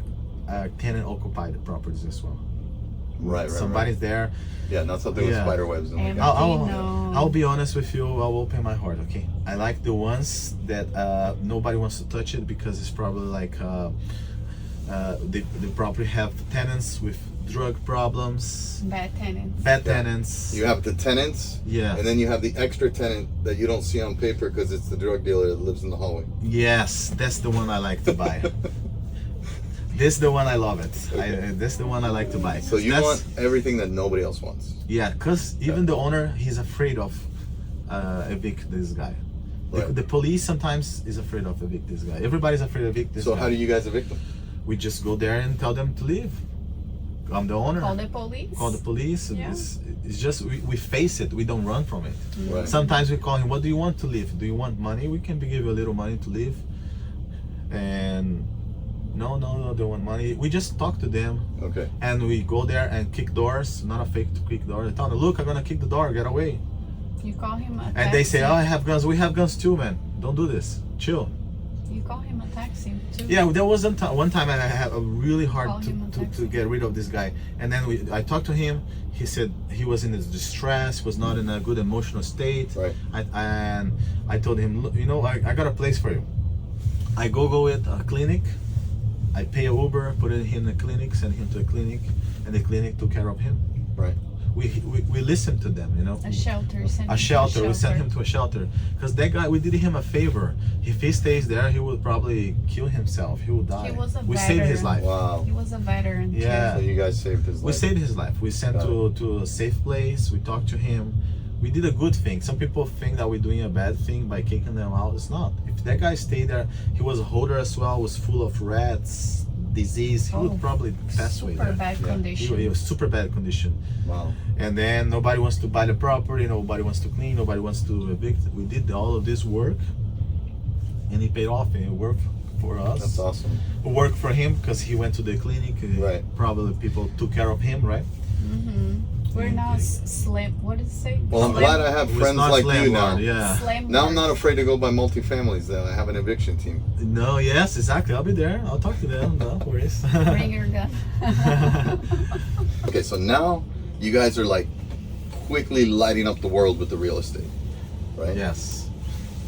tenant occupied properties as well. Right. Somebody's there. Yeah, not something with spider webs. And I'll be honest with you. I'll open my heart. Okay, I like the ones that nobody wants to touch it because it's probably like the property have tenants with drug problems. Bad tenants. Bad tenants. You have the tenants. Yeah. And then you have the extra tenant that you don't see on paper because it's the drug dealer that lives in the hallway. Yes, that's the one I like to buy. This is the one I love it. Okay. This is the one I like to buy. So you want everything that nobody else wants. Yeah, because even the owner, he's afraid of evict this guy. Right. The police sometimes is afraid of evict this guy. Everybody's afraid of evict this guy. So how do you guys evict them? We just go there and tell them to leave. I'm the owner. Call the police. Call the police. Yeah. It's just we face it. We don't run from it. Right. Sometimes we call him. What do you want to leave? Do you want money? We can give you a little money to leave. And no, they want money. We just talk to them. Okay. And we go there and kick doors. Not a fake to kick door. They tell them, look, I'm gonna kick the door. Get away. You call him a taxi. And they say, oh, I have guns. We have guns too, man. Don't do this. Chill. You call him a taxi too. Yeah, there was one time I had a really hard Call him a to taxi. get rid of this guy. And then I talked to him. He said he was in his distress, was not in a good emotional state. Right. And I told him, look, you know, I got a place for you. I go at a clinic. I pay a Uber, put him in the clinic, send him to a clinic, and the clinic took care of him. Right. We listened to them, you know. A shelter. A shelter. We sent him to a shelter because that guy. We did him a favor. If he stays there, he would probably kill himself. He would die. He was a we saved his life. Wow. He was a veteran. Yeah. So you guys saved his life. We saved his life. We sent to a safe place. We talked to him. We did a good thing. Some people think that we're doing a bad thing by kicking them out. It's not. If that guy stayed there, he was a holder as well. Was full of rats, disease. He would probably pass away. Super bad condition. He was super bad condition. Wow. And then nobody wants to buy the property, nobody wants to clean, nobody wants to evict. We did all of this work, and he paid off. And he worked for us. That's awesome. We worked for him because he went to the clinic. Right. Probably people took care of him, right? We're not slam. What does it say? Well, I'm glad I have It was friends not like you now. landlord, Yeah. Slam Now I'm not afraid to go by multifamilies. Then I have an eviction team. No, yes, exactly. I'll be there. I'll talk to them. No worries. Bring your gun. Okay, so now you guys are like quickly lighting up the world with the real estate, right? Yes.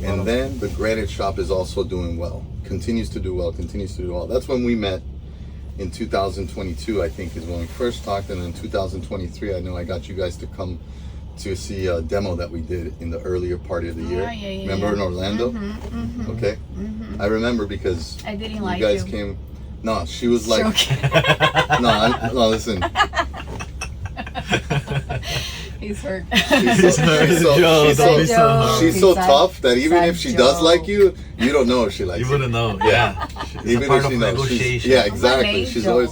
And then the Granite shop is also doing well. Continues to do well. That's when we met in 2022, I think, is when we first talked. And in 2023, I know I got you guys to come to see a demo that we did in the earlier part of the year. Yeah, Remember in Orlando? Okay. I remember because I didn't you like guys you. came. No, she was like, Joking. no, listen. He's hurt. She's so tough that even if she does like you, you don't know if she likes You you. wouldn't know. Yeah. Even It's a part if of she knows. negotiation. Yeah, exactly. She's always.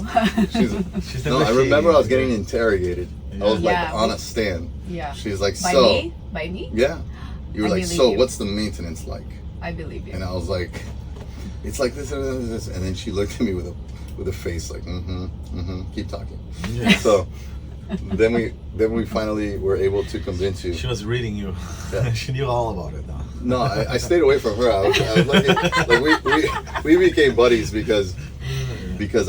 She's No, I remember I was getting negotiating. interrogated. I was like Yeah. on a stand. Yeah. She's like, By so. me? By me? Yeah. You were I like, believe so you. what's the maintenance like? I believe you. And I was like, it's like this and this. And then she looked at me with a face like, keep talking. Yeah. So then we finally were able to convince you. She was reading you. Yeah. She knew all about it now. No, I stayed away from her. I was like we became buddies because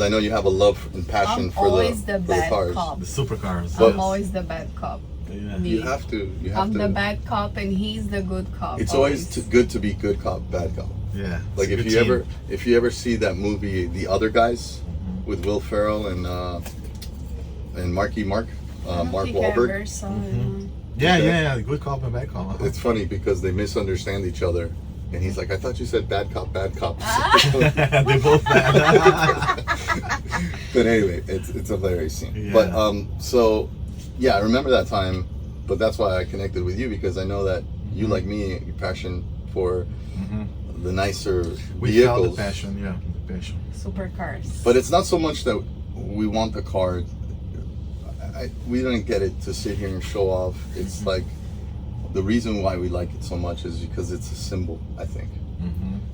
I know you have a love and passion I'm for always the the bad cars. cop. The supercars. I'm But- always the bad cop. Yeah. Me. You have to. I'm the bad cop and he's the good cop. It's always good to be good cop, bad cop. Yeah. Like it's a if good you team. ever see that movie, The Other Guys, with Will Ferrell and Mark Wahlberg. Yeah. Good cop and bad cop. It's funny because they misunderstand each other, and he's like, "I thought you said bad cop, bad cop." They both bad. But anyway, it's a hilarious scene. Yeah. But so yeah, I remember that time. But that's why I connected with you, because I know that you, like me, your passion for the nicer We vehicles. felt the passion. Yeah, the passion. Supercars. But it's not so much that we want the car. We didn't get it to sit here and show off. It's like the reason why we like it so much is because it's a symbol. I think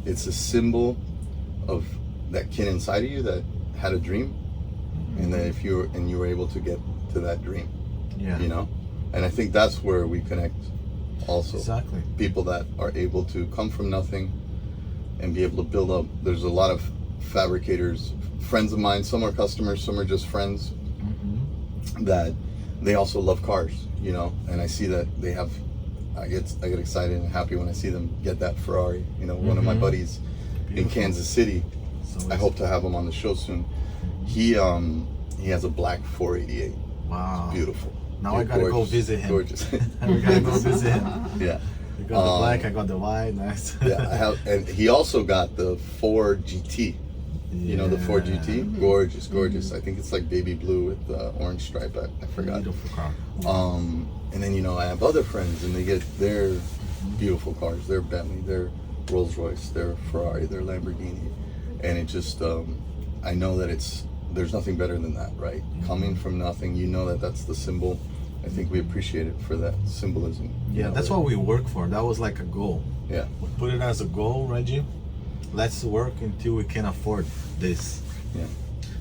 it's a symbol of that kid inside of you that had a dream, and that if you were able to get to that dream, Yeah. you know. And I think that's where we connect. Also, Exactly. people that are able to come from nothing, and be able to build up. There's a lot of fabricators, friends of mine, some are customers, some are just friends, that they also love cars, you know, and I see that they have, I get excited and happy when I see them get that Ferrari. You know, one of my buddies in Kansas City, I hope to have him on the show soon. He has a black 488. Wow. It's beautiful. Now I gotta go visit him. Gorgeous. We gotta go visit him. Yeah. You got the black, I got the white, nice. Yeah, I have, and he also got the Ford GT. You know the Ford GT? Gorgeous, gorgeous. I think it's like baby blue with the orange stripe. I forgot. Beautiful car. And then, you know, I have other friends and they get their beautiful cars. Their Bentley, their Rolls Royce, their Ferrari, their Lamborghini. And it just, I know that there's nothing better than that, right? Coming from nothing, you know that's the symbol. I think we appreciate it for that symbolism. Yeah, that's what we work for. That was like a goal. Yeah. We put it as a goal, Reggie. Let's work until we can afford this. Yeah.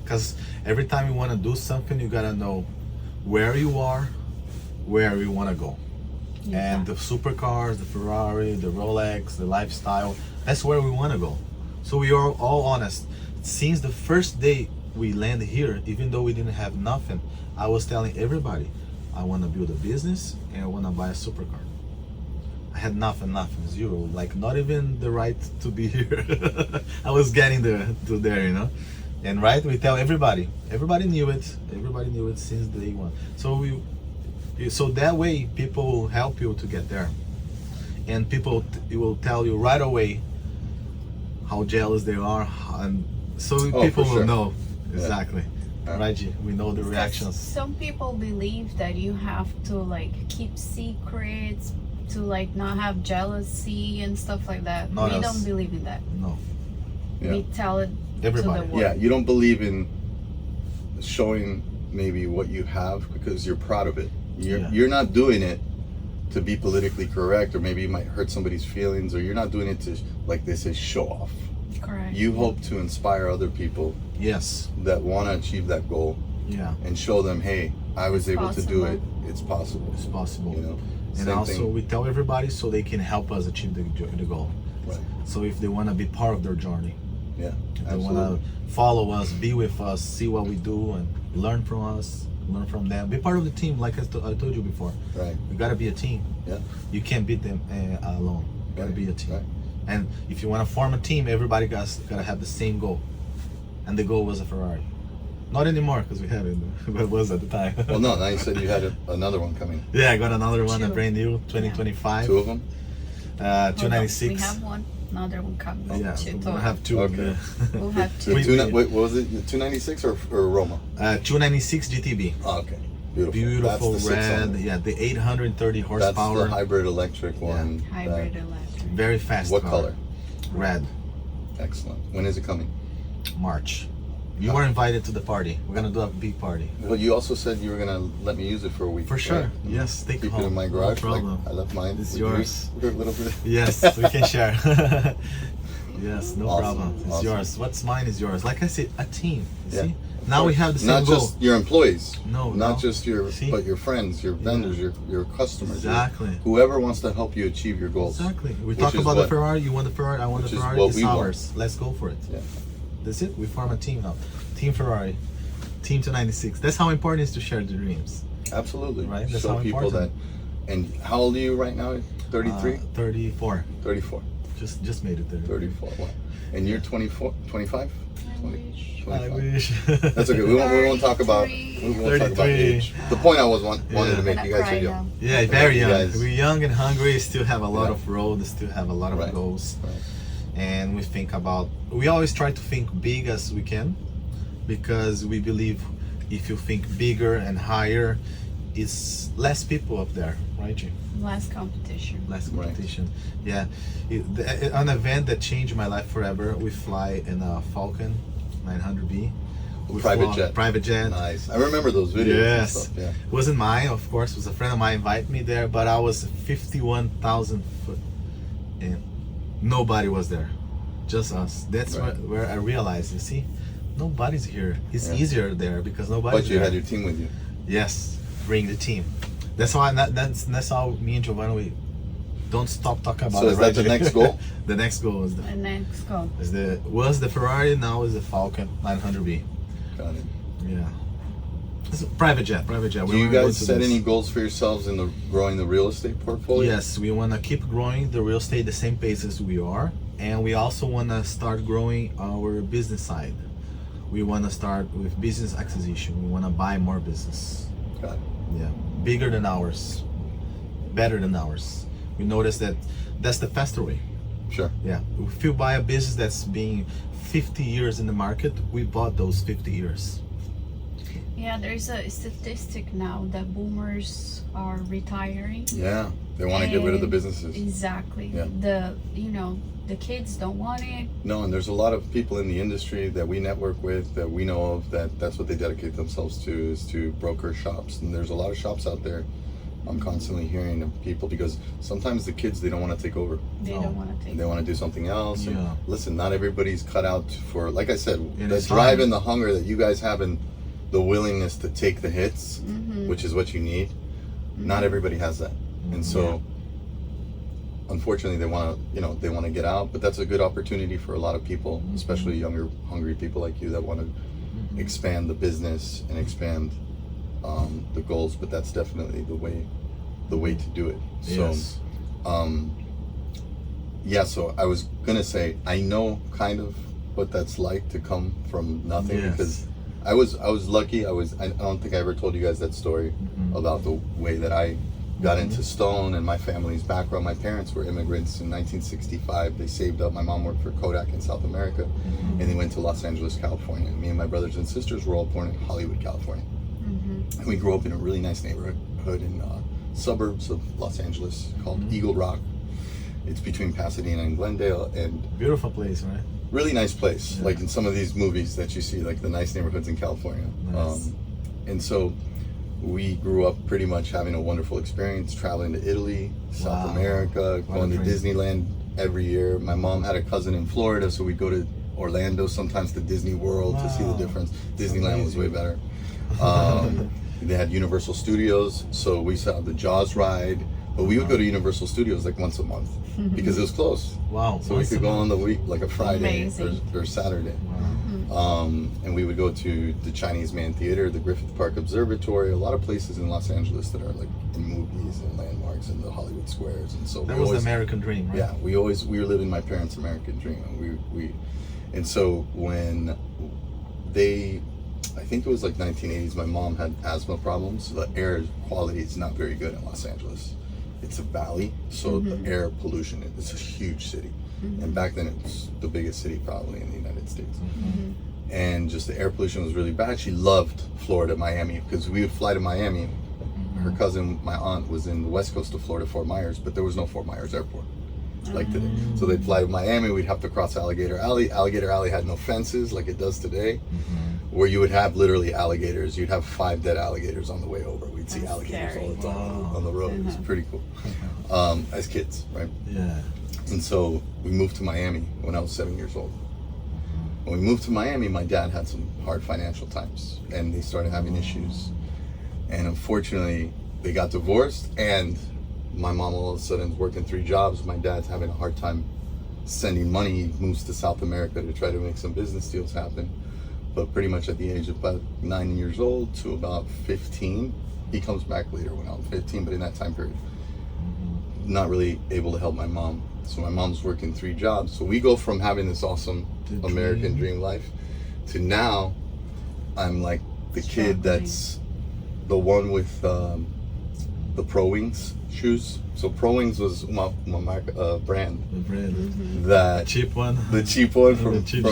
Because every time you want to do something, you gotta know where you are, where you want to go. Yeah. And the supercars, the Ferrari, the Rolex, the lifestyle, that's where we want to go. So we are all honest. Since the first day we landed here, even though we didn't have nothing, I was telling everybody, I want to build a business and I want to buy a supercar. I had nothing, zero, like not even the right to be here. I was getting there, you know. And right, we tell everybody knew it since day one. So that way people will help you to get there, and people will tell you right away how jealous they are, and so people will know exactly. Right, we know the reactions. Some people believe that you have to like keep secrets, to like not have jealousy and stuff like that. Not we us. don't believe in that. No. We tell it Everybody. to the world. Yeah, you don't believe in showing maybe what you have because you're proud of it. You're not doing it to be politically correct, or maybe it might hurt somebody's feelings, or you're not doing it to, like they say, show off. Correct. You hope to inspire other people that want to achieve that goal, and show them, hey, I was able to do it. It's possible. It's possible. You know, and also we tell everybody so they can help us achieve the goal. Right. So if they want to be part of their journey, if they want to follow us, be with us, see what we do, and learn from us, learn from them, be part of the team. Like I told you before, right? You gotta be a team. Yeah. You can't beat them alone. You gotta be a team. Right. And if you want to form a team, everybody gotta have the same goal, and the goal was a Ferrari. Not anymore because we have it, but it was at the time. Well, no, now you said you had another one coming. Yeah, I got another one, a brand new 2025. Two of them? 296. We have one, another one coming. Yeah, we'll have two. Okay. We'll have two. What was it, 296 or Roma? 296 GTB. Oh, okay. Beautiful. Beautiful red. Yeah, the 830 horsepower. That's the hybrid electric one. Hybrid electric. Very fast. What car. color? Red. Excellent. When is it coming? March. You were invited to the party. We're gonna do a big party. Well, you also said you were gonna let me use it for a week. For sure. Right? Yes, take Keep it home. it in my garage. No problem. Like, I left mine. It's yours. A little bit. Yes, we can share. Yes, no Awesome. problem. It's Awesome. yours. What's mine is yours. Like I said, a team. You Yeah, see? Now we have the same not goal. just your employees. Not just your, but your friends, your vendors, your customers. Exactly. Whoever wants to help you achieve your goals. Exactly. We talk about the Ferrari. You want the Ferrari. I want the Ferrari. It's ours. Let's go for it. Yeah. That's it. We form a team now. Team Ferrari. Team 296. That's how important it is to share the dreams. Absolutely. Right. That's Show how people important. And how old are you right now? 33? 34. 34. Just made it there. 34. Wow. And you're 24, 25? 25. I wish. That's okay. We won't talk about age. The point I was wanting to make, you guys are young. Yeah, very young. We're young and hungry. Still have a lot of road. Still have a lot of goals. Right. And we always try to think big as we can, because we believe if you think bigger and higher, it's less people up there, right, Jim? Less competition. Less competition. Right. Yeah. An event that changed my life forever. We fly in a Falcon 900B. Private jet. Nice. I remember those videos. Yes. And stuff. Yeah. It wasn't mine, of course. It was a friend of mine invited me there, but I was 51,000 foot, and nobody was there. Just us. That's where I realized, you see, nobody's here. It's easier there because nobody's But you there. had your team with you. Yes. Bring the team. That's how me and Giovanna, we don't stop talking about So it. is that the next goal? The next goal is And next go. was the Ferrari, now is the Falcon 900B. Got it. Yeah. It's a private jet. Do We're you gonna go guys to set this. any goals for yourselves in the growing the real estate portfolio? Yes, we want to keep growing the real estate the same pace as we are, and we also want to start growing our business side. We want to start with business acquisition. We want to buy more business. Got it. Yeah, bigger than ours, better than ours. We notice that that's the faster way. Sure. Yeah, if you buy a business that's been 50 years in the market, we bought those 50 years. Yeah, there's a statistic now that boomers are retiring. Yeah. They want to get rid of the And- businesses. Exactly. Yeah. The kids don't want it. No, and there's a lot of people in the industry that we network with, that we know of, that's what they dedicate themselves to, is to broker shops. And there's a lot of shops out there. I'm constantly hearing of people, because sometimes the kids, they don't want to take over. They No. don't want to take They want to do something else. And Yeah. listen, not everybody's cut out for, like I said, And the it's drive fine. and the hunger that you guys have, and the willingness to take the hits, Mhm. which is what you need. Not everybody has that. And so unfortunately they want to get out, but that's a good opportunity for a lot of people, especially younger, hungry people like you that want to expand the business and expand the goals. But that's definitely the way to do it. Yes. So I was gonna say, I know kind of what that's like to come from nothing. Yes. Because I was lucky. I don't think I ever told you guys that story about the way that I got into stone and my family's background. My parents were immigrants in 1965. They saved up. My mom worked for Kodak in South America, and they went to Los Angeles, California. Me and my brothers and sisters were all born in Hollywood, California. And we grew up in a really nice neighborhood in suburbs of Los Angeles called Eagle Rock. It's between Pasadena and Glendale, and Beautiful place, right? really nice place. Yeah. Like in some of these movies that you see, like the nice neighborhoods in California. Nice. And so we grew up pretty much having a wonderful experience, traveling to Italy, South Wow. America, What going a to dream. Disneyland every year. My mom had a cousin in Florida, so we'd go to Orlando, sometimes to Disney World to see the Wow. difference. That's Disneyland was way amazing. better. They had Universal Studios, so we saw the Jaws ride, but we would go to Universal Studios like once a month because it was close. Wow. So we could go on the week, like a Friday Amazing. or Saturday. Wow. And we would go to the Chinese Man Theater, the Griffith Park Observatory, a lot of places in Los Angeles that are like in movies and landmarks and the Hollywood squares. And so That we was always, the American dream, right? yeah, we were living my parents' American dream. And and so when I think it was like 1980s, my mom had asthma problems. The air quality is not very good in Los Angeles. It's a valley, so the air pollution, it's a huge city. And back then it was the biggest city probably in the United States. And just the air pollution was really bad. She loved Florida, Miami, because we would fly to Miami. Her cousin, my aunt, was in the west coast of Florida, Fort Myers, but there was no Fort Myers airport like today. So they'd fly to Miami, we'd have to cross Alligator Alley. Alligator Alley had no fences like it does today, where you would have literally alligators. You'd have 5 dead alligators on the way over. We'd see That's alligators all the scary. time on the road. It was pretty cool. As kids, right? Yeah. And so we moved to Miami when I was 7 years old. When we moved to Miami, my dad had some hard financial times, and they started having issues. And unfortunately, they got divorced, and my mom all of a sudden is working 3 jobs. My dad's having a hard time sending money. He moves to South America to try to make some business deals happen. But pretty much at the age of about 9 years old to about 15, he comes back later when I was 15, but in that time period, not really able to help my mom. So my mom's working 3 jobs. So we go from having this awesome The American dream life to now I'm like the kid that's the one with the Pro Wings shoes. So Pro Wings was my brand The bread. that Cheap one. the cheap one The cheap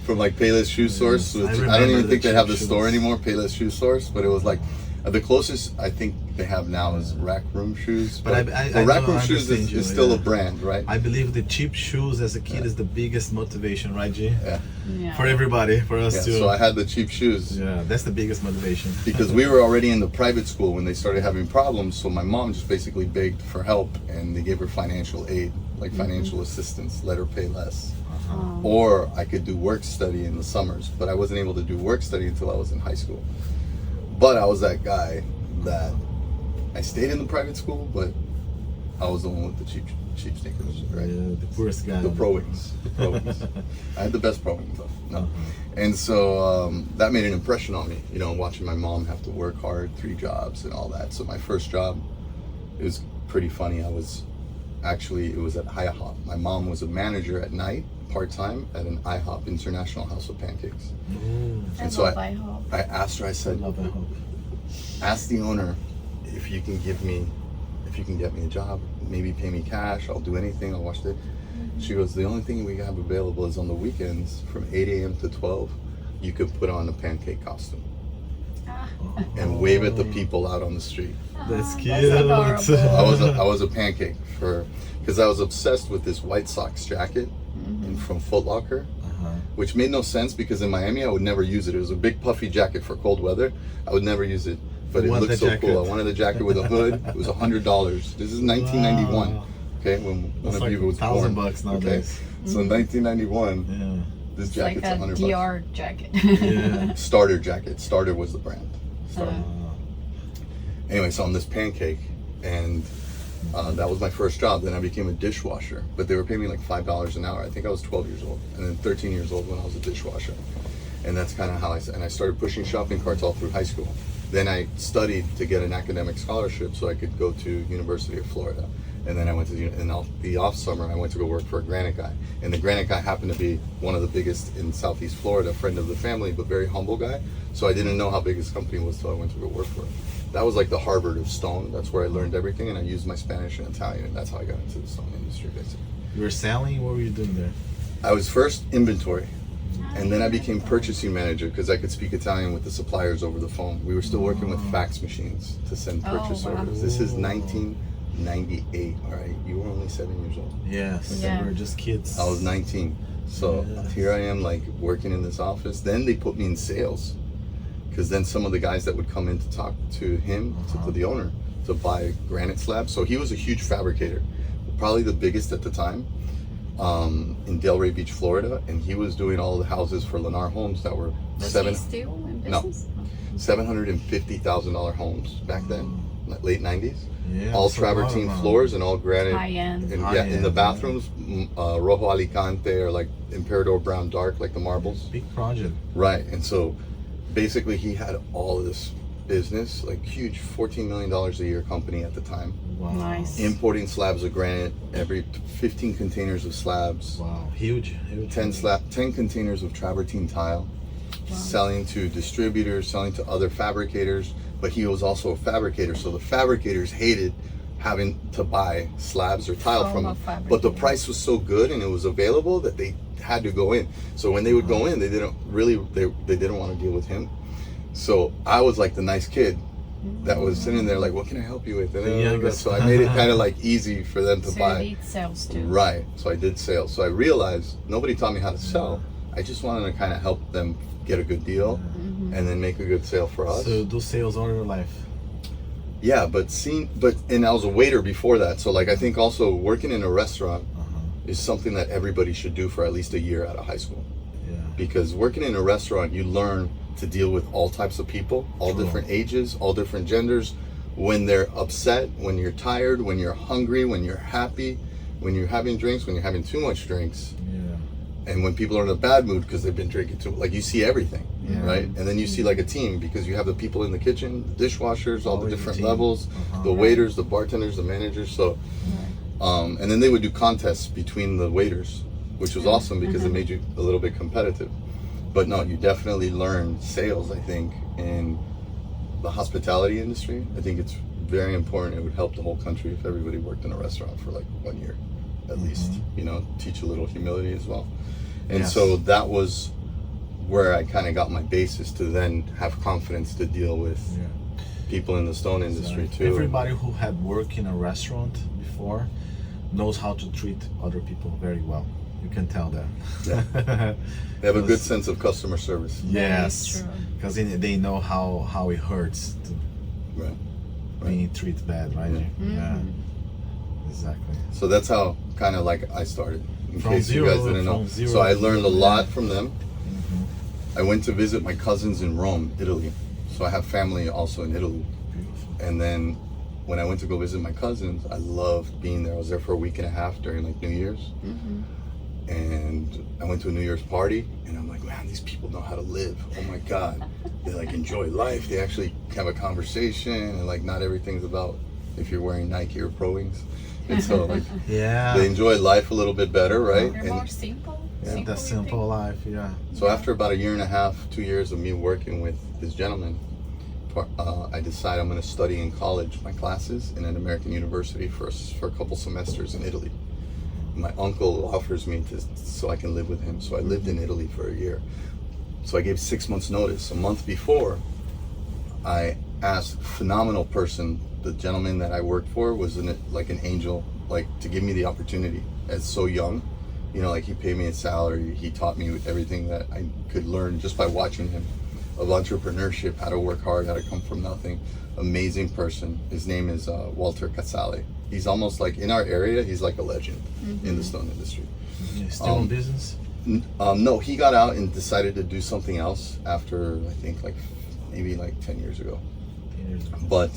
from like Payless Shoe Source. I Which I don't remember even the think they cheap have the shoes. store anymore, Payless Shoe Source, but it was like the closest I think they have now is Rack Room Shoes. But I Rack don't Room Shoes understand you, is still yeah. a brand, right? I believe the cheap shoes as a kid is the biggest motivation, right, G? Yeah. Yeah. For everybody, for us Yeah, too. so I had the cheap shoes Yeah, that's the biggest motivation. because we were already in the private school when they started having problems. So my mom just basically begged for help, and they gave her financial aid, like financial assistance, let her pay less. Or I could do work study in the summers, but I wasn't able to do work study until I was in high school. But I was that guy that I stayed in the private school, but I was the one with the cheap sneakers, right? Yeah, the poorest guy. The Pro Wings. I had the best Pro Wings though. No. And so that made an impression on me, you know, watching my mom have to work hard, 3 jobs and all that. So my first job, it was pretty funny. It was at IHOP. My mom was a manager at night, part-time, at an IHOP, International House of Pancakes. And so I asked her, I said, ask the owner if you can get me a job, maybe pay me cash, I'll do anything, I'll wash it. She goes, the only thing we have available is on the weekends from 8 a.m. to 12, you could put on a pancake costume and wave at the people out on the street. That's cute. That's I was a pancake because I was obsessed with this White Sox jacket from Foot Locker, which made no sense because in Miami I would never use it. It was a big puffy jacket for cold weather. I would never use it. But it looked so cool. I wanted a jacket with a hood. It was $100. This is 1991. Wow. Okay, when one of you was born. $1,000 nowadays. Okay? So in 1991, this jacket's like a $100. Dior jacket. Yeah. Starter jacket. Starter was the brand. Anyway, so I'm this pancake, and that was my first job. Then I became a dishwasher, but they were paying me like $5 an hour. I think I was 12 years old, and then 13 years old when I was a dishwasher. And that's kind of how I started pushing shopping carts all through high school. Then I studied to get an academic scholarship so I could go to University of Florida. And then I went to the off summer, I went to go work for a Granite guy. And the Granite guy happened to be one of the biggest in Southeast Florida, friend of the family, but very humble guy. So I didn't know how big his company was until I went to go work for him. That was like the Harvard of stone. That's where I learned everything, and I used my Spanish and Italian, and that's how I got into the stone industry, basically. You were selling? What were you doing there? I was first inventory. And then I became purchasing manager because I could speak Italian with the suppliers over the phone. We were still working with fax machines to send purchase orders. This is 1998, all right? You were only 7 years old. Yes, we were just kids. I was 19. So here I am, like, working in this office. Then they put me in sales because then some of the guys that would come in to talk to him, to the owner, to buy granite slabs. So he was a huge fabricator, probably the biggest at the time. In Delray Beach, Florida, and he was doing all the houses for Lennar Homes that were $750,000 homes back then, late 90s. Yeah, all travertine floors and all granite. High end. And in the bathrooms, Rojo Alicante or like Imperador Brown Dark, like the marbles. Big project. Right, and so basically he had all of this business, like huge $14 million a year company at the time. Wow. Nice. Importing slabs of granite, every 15 containers of slabs. Wow, huge. 10 containers of travertine tile. Wow. Selling to distributors, selling to other fabricators, but he was also a fabricator, so the fabricators hated having to buy slabs or tile from him. But the price was so good and it was available that they had to go in. So when they would go in, they didn't want to deal with him. So I was like the nice kid that was sitting there like, what can I help you with? And so I made it kind of like easy for them to buy. You did sales too. Right, so I did sales. So I realized nobody taught me how to sell. I just wanted to kind of help them get a good deal and then make a good sale for us. So do sales all your life? Yeah, and I was a waiter before that. So like I think also working in a restaurant is something that everybody should do for at least a year out of high school. Yeah. Because working in a restaurant, you learn to deal with all types of people, all different ages, all different genders, when they're upset, when you're tired, when you're hungry, when you're happy, when you're having drinks, when you're having too much drinks, and when people are in a bad mood because they've been drinking too much. Like you see everything, right? And then you see like a team because you have the people in the kitchen, the dishwashers, all the different levels, the waiters, the bartenders, the managers. So, and then they would do contests between the waiters, which was awesome because it made you a little bit competitive. But no, you definitely learn sales, I think, in the hospitality industry. I think it's very important. It would help the whole country if everybody worked in a restaurant for like 1 year, at least, you know, teach a little humility as well. And so that was where I kind of got my basis to then have confidence to deal with people in the stone industry too. Everybody who had worked in a restaurant before knows how to treat other people very well. You can tell that. Yeah. They have a good sense of customer service. Yes, because they know how it hurts to being treated bad, right? Yeah, exactly. So that's how kind of like I started. In from case zero, you guys didn't know. So I learned a lot from them. I went to visit my cousins in Rome, Italy. So I have family also in Italy. Beautiful. And then when I went to go visit my cousins, I loved being there. I was there for a week and a half during like New Year's. Mm-hmm. And I went to a New Year's party, and I'm like, man, these people know how to live. Oh my God. They like enjoy life. They actually have a conversation, and like not everything's about if you're wearing Nike or Pro Wings. And so like Yeah. they enjoy life a little bit better, right? They're more simple. Yeah, The simple life, yeah. So after about a year and a half, 2 years of me working with this gentleman, I decided I'm going to study in college my classes in an American university for a couple semesters in Italy. My uncle offers me so I can live with him. So I lived in Italy for a year. So I gave 6 months notice. A month before, I asked phenomenal person, the gentleman that I worked for was like an angel, like to give me the opportunity as so young. You know, like he paid me a salary. He taught me everything that I could learn just by watching him, of entrepreneurship, how to work hard, how to come from nothing. Amazing person. His name is Walter Casale. He's almost like, in our area, he's like a legend in the stone industry. You're still in business? No, he got out and decided to do something else after, I think, maybe 10 years ago. 10 years ago. But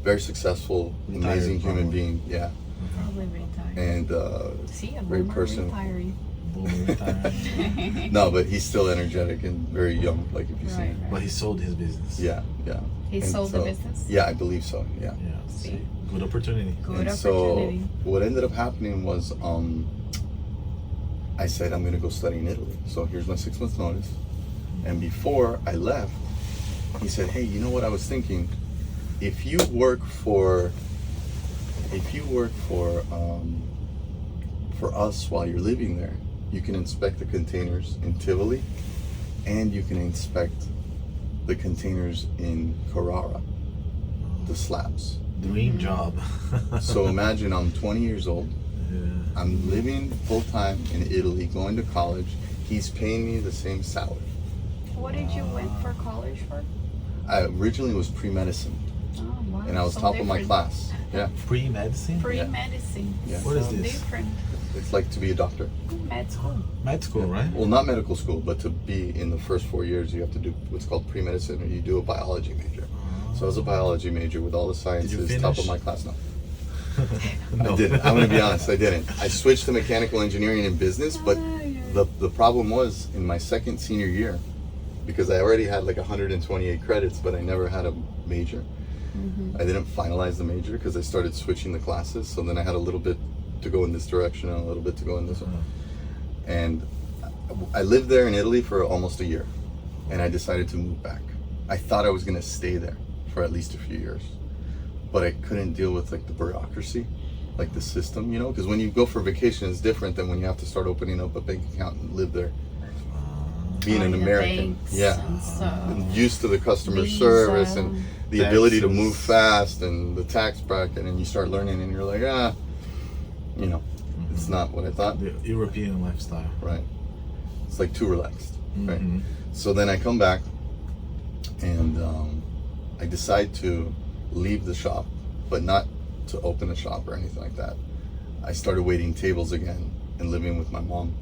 very successful, Retired, amazing human probably. being. Yeah. Probably retired. And See, a great boomer person. retiring. Boom, retired. no, but he's still energetic and very young, like if you see him. But he sold his business. Yeah, yeah. He And sold the so- business? Yeah, I believe so. Yeah. Yeah. See. See, good opportunity. Good And so opportunity. what ended up happening was I said I'm going to go study in Italy. So here's my 6 months notice. And before I left, he said, hey, you know what I was thinking? If you work for us while you're living there, you can inspect the containers in Tivoli, and you can inspect the containers in Carrara, the slabs. Dream job. So imagine I'm 20 years old. Yeah. I'm living full time in Italy, going to college. He's paying me the same salary. What did you went for college for? I originally was pre-medicine, Oh, wow. and I was so top of my different. class. Yeah, Pre-medicine? Pre-medicine. Yeah. What is So this? different. it's like to be a doctor. Med school. Med school, right? Well, not medical school, but to be in the first 4 years, you have to do what's called pre-medicine, or you do a biology major. So I was a biology major with all the sciences, top of finish? my class. No, No. I didn't. I'm going to be honest, I didn't. I switched to mechanical engineering and business, but the problem was in my second senior year, because I already had like 128 credits, but I never had a major. I didn't finalize the major because I started switching the classes. So then I had a little bit to go in this direction and a little bit to go in this one. And I lived there in Italy for almost a year, and I decided to move back. I thought I was going to stay there for at least a few years, but I couldn't deal with like the bureaucracy, like the system, you know, because when you go for vacation, it's different than when you have to start opening up a bank account and live there. Being an the American, banks yeah, and stuff. and used to the customer Visa. service and the ability to Taxes. move fast and the tax bracket, and you start learning and you're like, you know, it's not what I thought. The European lifestyle. Right. It's like too relaxed, right? Mhm. So then I come back and I decide to leave the shop, but not to open a shop or anything like that. I started waiting tables again and living with my mom.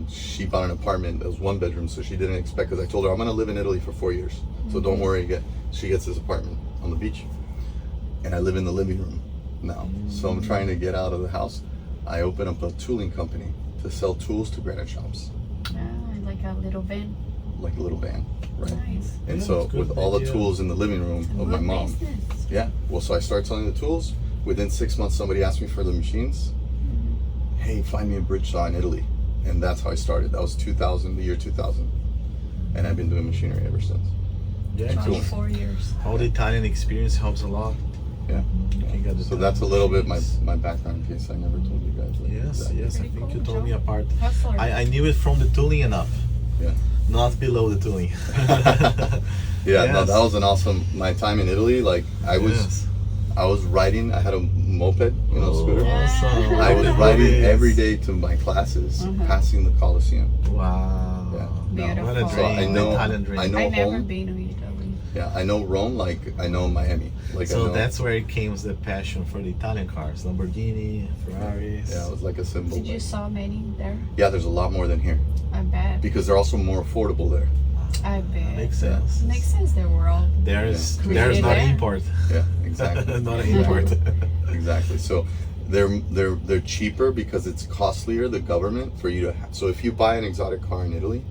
She bought an apartment that was 1 bedroom, so she didn't expect, because I told her I'm going to live in Italy for 4 years, so don't worry, she gets this apartment on the beach, and I live in the living room now. So I'm trying to get out of the house. I open up a tooling company to sell tools to granite shops, Like a little van. like a little van, right? Nice. And Yeah, so that's good with all the idea. tools in the living room of my Good mom, business. yeah. Well, so I start selling the tools. Within 6 months, somebody asked me for the machines. Hey, find me a bridge saw in Italy, and that's how I started. That was 2000, the year 2000, and I've been doing machinery ever since. Yeah, Cool. 24 years. all the Italian experience helps a lot. Yeah. You can get the So that's a little bit machines. my background, in case I never told you guys. Like, Yes, that. yes, I Pretty think cool you told me job. apart. Hustler. I knew it from the tooling enough, Yeah. not below the tooling. Yeah. No, Yes. that was an awesome. My time in Italy, like I was riding. I had a moped, you know, scooter. Awesome. I was Yes. riding every day to my classes, passing the Coliseum. Wow. Yeah. Beautiful. What a So dream. I know- Italian dream. I know I've never home. been to Italy. Yeah, I know Rome like I know Miami. Like I So know, that's where it came the passion for the Italian cars, Lamborghini, Ferraris. yeah, it was like a symbol. Did you like- saw many there? Yeah, there's a lot more than here I bet. because they're also more affordable there. I bet. Makes sense. Makes sense. They were all. There's Created not there. import. Yeah, exactly. Not an import. Exactly. So they're cheaper because it's costlier, the government, for you to so if you buy an exotic car in Italy,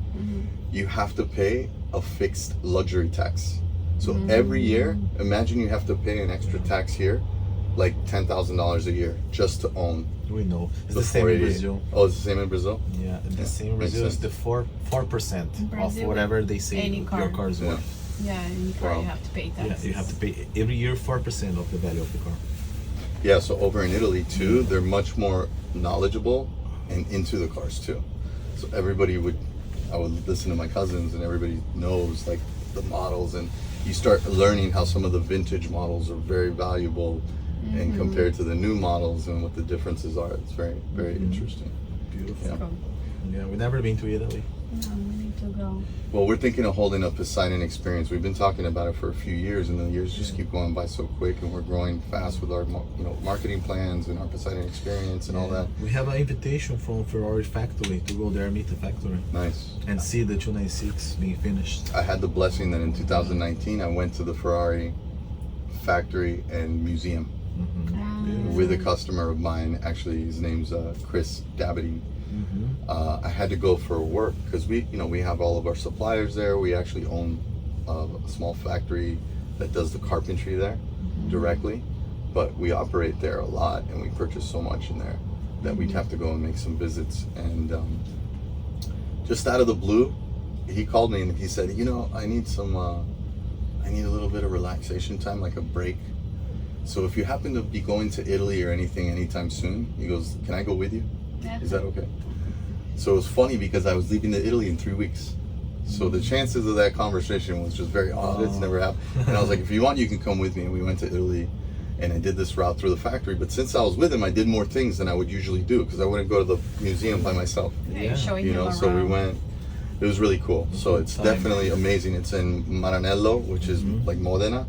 you have to pay a fixed luxury tax. So every year, imagine you have to pay an extra tax here, like $10,000 a year just to own. We know. It's the same in Brazil. Oh, it's the same in Brazil? Yeah, the same in Brazil is the 4% of Brazil, whatever they say any car. your car is worth. Yeah, in car Wow. you have to pay taxes. Yeah, you have to pay every year 4% of the value of the car. Yeah, so over in Italy too, they're much more knowledgeable and into the cars too. So I would listen to my cousins and everybody knows like the models, and you start learning how some of the vintage models are very valuable and compared to the new models and what the differences are. It's very, very interesting. Beautiful. Yeah. Cool. Yeah, we've never been to Italy. No, we need to go. Well, we're thinking of holding a Poseidon experience. We've been talking about it for a few years, and the years just keep going by so quick, and we're growing fast with our marketing plans and our Poseidon experience and all that. We have an invitation from Ferrari factory to go there and meet the factory Nice. and see the 296 being finished. I had the blessing that in 2019 I went to the Ferrari factory and museum with a customer of mine. Actually, his name's Chris Dabity. I had to go for work because we have all of our suppliers there. We actually own a small factory that does the carpentry there directly, but we operate there a lot and we purchase so much in there that we'd have to go and make some visits. And just out of the blue, he called me and he said, I need a little bit of relaxation time, like a break. So if you happen to be going to Italy or anything anytime soon, he goes, can I go with you? Yeah. Is that okay? So it was funny because I was leaving to Italy in 3 weeks. So the chances of that conversation was just very odd. It's never happened. And I was like, if you want, you can come with me. And we went to Italy and I did this route through the factory. But since I was with him, I did more things than I would usually do because I wouldn't go to the museum by myself. Yeah, you're showing him So we around. went. It was really cool. So it's definitely amazing. It's in Maranello, which is like Modena.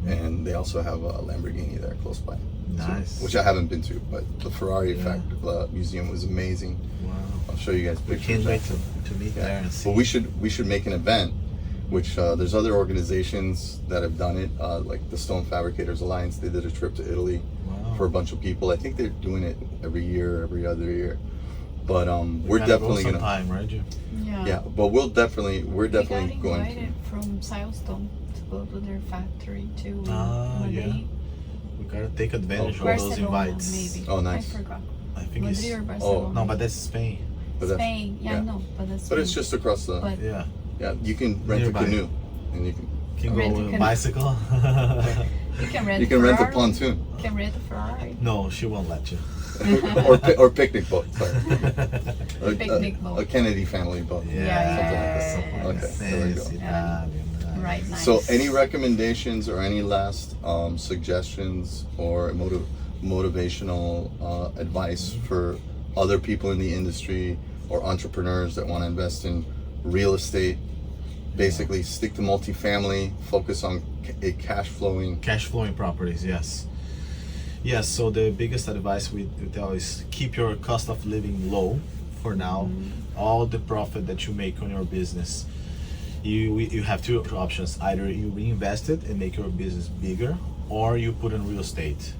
And they also have a Lamborghini there close by. Nice. Which I haven't been to, but the Ferrari museum was amazing. Wow. I'll show you guys We pictures. can't wait to meet there and see. But we should make an event, which there's other organizations that have done it, like the Stone Fabricators Alliance. They did a trip to Italy for a bunch of people. I think they're doing it every year, every other year. But we're definitely gonna gonna. time, right, Jim? Yeah. But we're definitely We got going. invited from Silestone to go to their factory too. Yeah. We gotta take advantage of those Barcelona, invites. maybe. Oh, nice. I forgot. I think it's Madrid or Barcelona. no, but that's Spain. But that's- Spain. Yeah, I know, but that's. But it's just across the. But Yeah, Yeah, you can rent Nearby. a canoe, and you can Rent a go with a canoe. bicycle. you can rent. you can rent a Ferrari. pontoon You can rent a Ferrari. No, she won't let you. or picnic boat. Sorry. Picnic boat. A Kennedy family boat. Yeah. something like that. Okay, there we go. Fancy, Yeah. Italian, Right. Nice. So, any recommendations or any last suggestions or motivational advice for other people in the industry or entrepreneurs that want to invest in real estate? Basically, stick to multifamily, focus on cash flowing. Cash flowing properties, yes. Yes, so the biggest advice we tell is keep your cost of living low for now. All the profit that you make on your business, you have two options. Either you reinvest it and make your business bigger, or you put in real estate.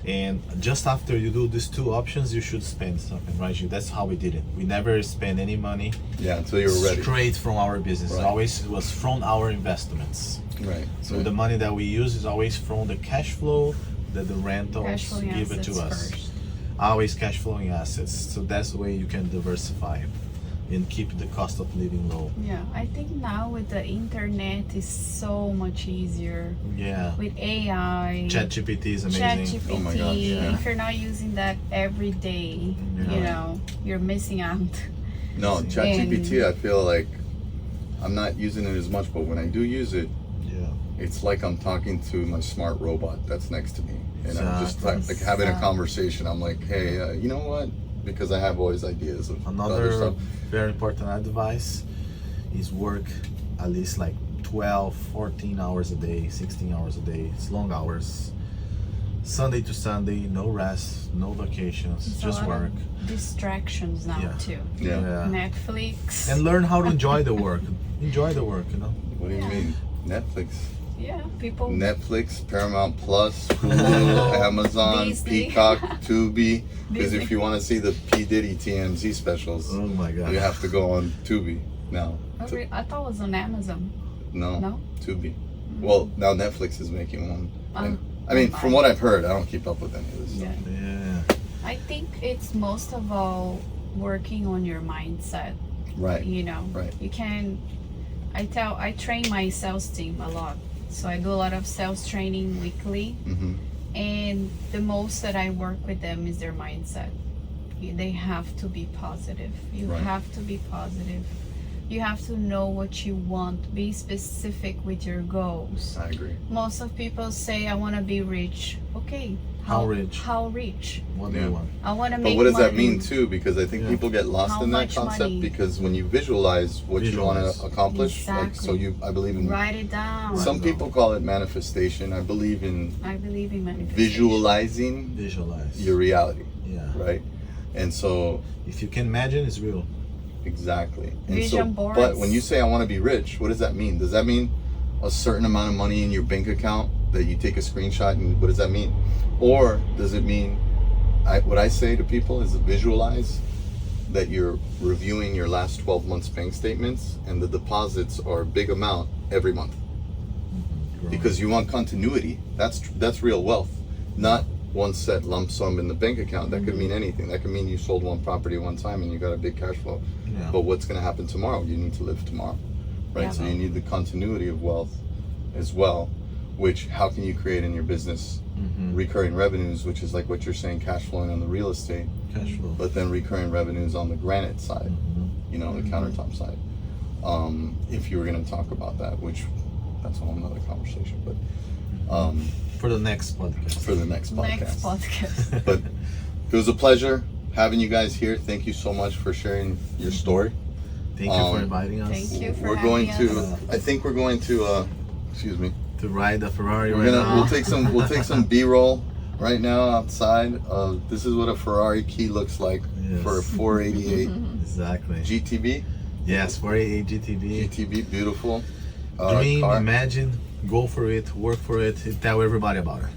And just after you do these two options, you should spend something, right? That's how we did it. We never spend any money Until you're ready. straight from our business. Right. Always it was from our investments. Right. So the money that we use is always from the cash flow that the Cash rentals flowing give it assets to us. first. Always cash flowing assets. So that's the way you can diversify and keep the cost of living low. Yeah, I think now with the internet is so much easier. Yeah. With AI. ChatGPT is amazing. ChatGPT. Oh my gosh, yeah. If you're not using that every day, you're missing out. No, ChatGPT, I feel like I'm not using it as much, but when I do use it, Yeah. it's like I'm talking to my smart robot that's next to me. And I'm just Exactly. like having a conversation. I'm like, hey, you know what? Because I have always ideas of other Another stuff. very important advice is work at least like 12, 14 hours a day, 16 hours a day. It's long hours. Sunday to Sunday, no rest, no vacations, It's a just lot of work. distractions now Yeah. too. Yeah. Netflix. And learn how to enjoy the work. enjoy the work, you know. What do you mean? Netflix. Yeah, people. Netflix, Paramount Plus, Hulu, Amazon, Disney. Peacock, Tubi. Because if Disney. you want to see the P. Diddy TMZ specials, Oh my god. you have to go on Tubi now. I thought it was on Amazon. No, No? Tubi. Well, now Netflix is making one. And, Uh, I mean, from what I've heard, I don't keep up with any of this stuff. Yeah. Yeah. I think it's most of all working on your mindset. Right. You know, Right. you can. I train my sales team a lot, so I do a lot of sales training weekly. Mm-hmm. And the most that I work with them is their mindset. They have to be positive. You Right. have to be positive. You have to know what you want. Be specific with your goals. I agree. Most of people say, I want to be rich. Okay. How rich? How rich? What do Yeah. you want? I want to But make what does money. that mean too? Because I think Yeah. people get lost How in that much concept money? because when you visualize what you want Visualize. to accomplish, like so Exactly. I believe in. Write it down. Some Right. people call it manifestation. I believe in I believe in manifestation. visualizing Visualize. your reality, Yeah. right? And so If you can imagine, it's real. exactly. And Vision so, boards. but when you say I want to be rich, what does that mean? Does that mean a certain amount of money in your bank account that you take a screenshot and what does that mean? Or does it mean what I say to people is visualize that you're reviewing your last 12 months bank statements and the deposits are a big amount every month because you want continuity. That's real wealth, not one set lump sum in the bank account. That could mean anything. That could mean you sold one property one time and you got a big cash flow. Yeah. But what's going to happen tomorrow? You need to live tomorrow, right? Yeah. So you need the continuity of wealth as well, which how can you create in your business? Recurring revenues, which is like what you're saying, cash flowing on the real estate, Cash flow. but then recurring revenues on the granite side, you know, the countertop side. If you were going to talk about that, which that's a whole nother conversation, but For the next podcast. for the next podcast. Next podcast. But it was a pleasure having you guys here. Thank you so much for sharing your story. Thank you for inviting us. Thank you for We're going having to, us. I think we're going to, excuse me. To ride the Ferrari We're right gonna now. we'll take some B-roll right now outside. This is what a Ferrari key looks like Yes. for a 488 Exactly. GTB. Yes, 488 GTB. GTB, beautiful. Dream, car. imagine, go for it, work for it, tell everybody about it.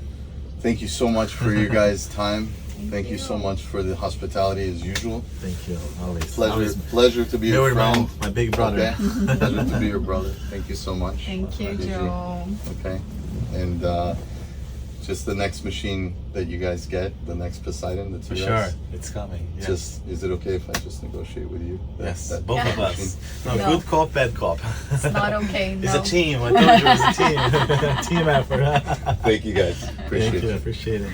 Thank you so much for your guys' time. Thank you you. so much for the hospitality as usual. Thank you. Always. Pleasure, Always. pleasure to be Meu your irmão, friend. my big brother. Okay. Pleasure to be your brother. Thank you so much. Thank you, Gigi. Joe. Okay. And just the next machine that you guys get, the next Poseidon, the For T-Rex. sure. It's coming. Yes. Just, is it okay if I just negotiate with you? yes. That Both of machine? us. No, No. good cop, bad cop. It's not okay. It's no. a team. I told you it's a team. Team effort. Thank you guys. Appreciate Thank you. it. Appreciate it.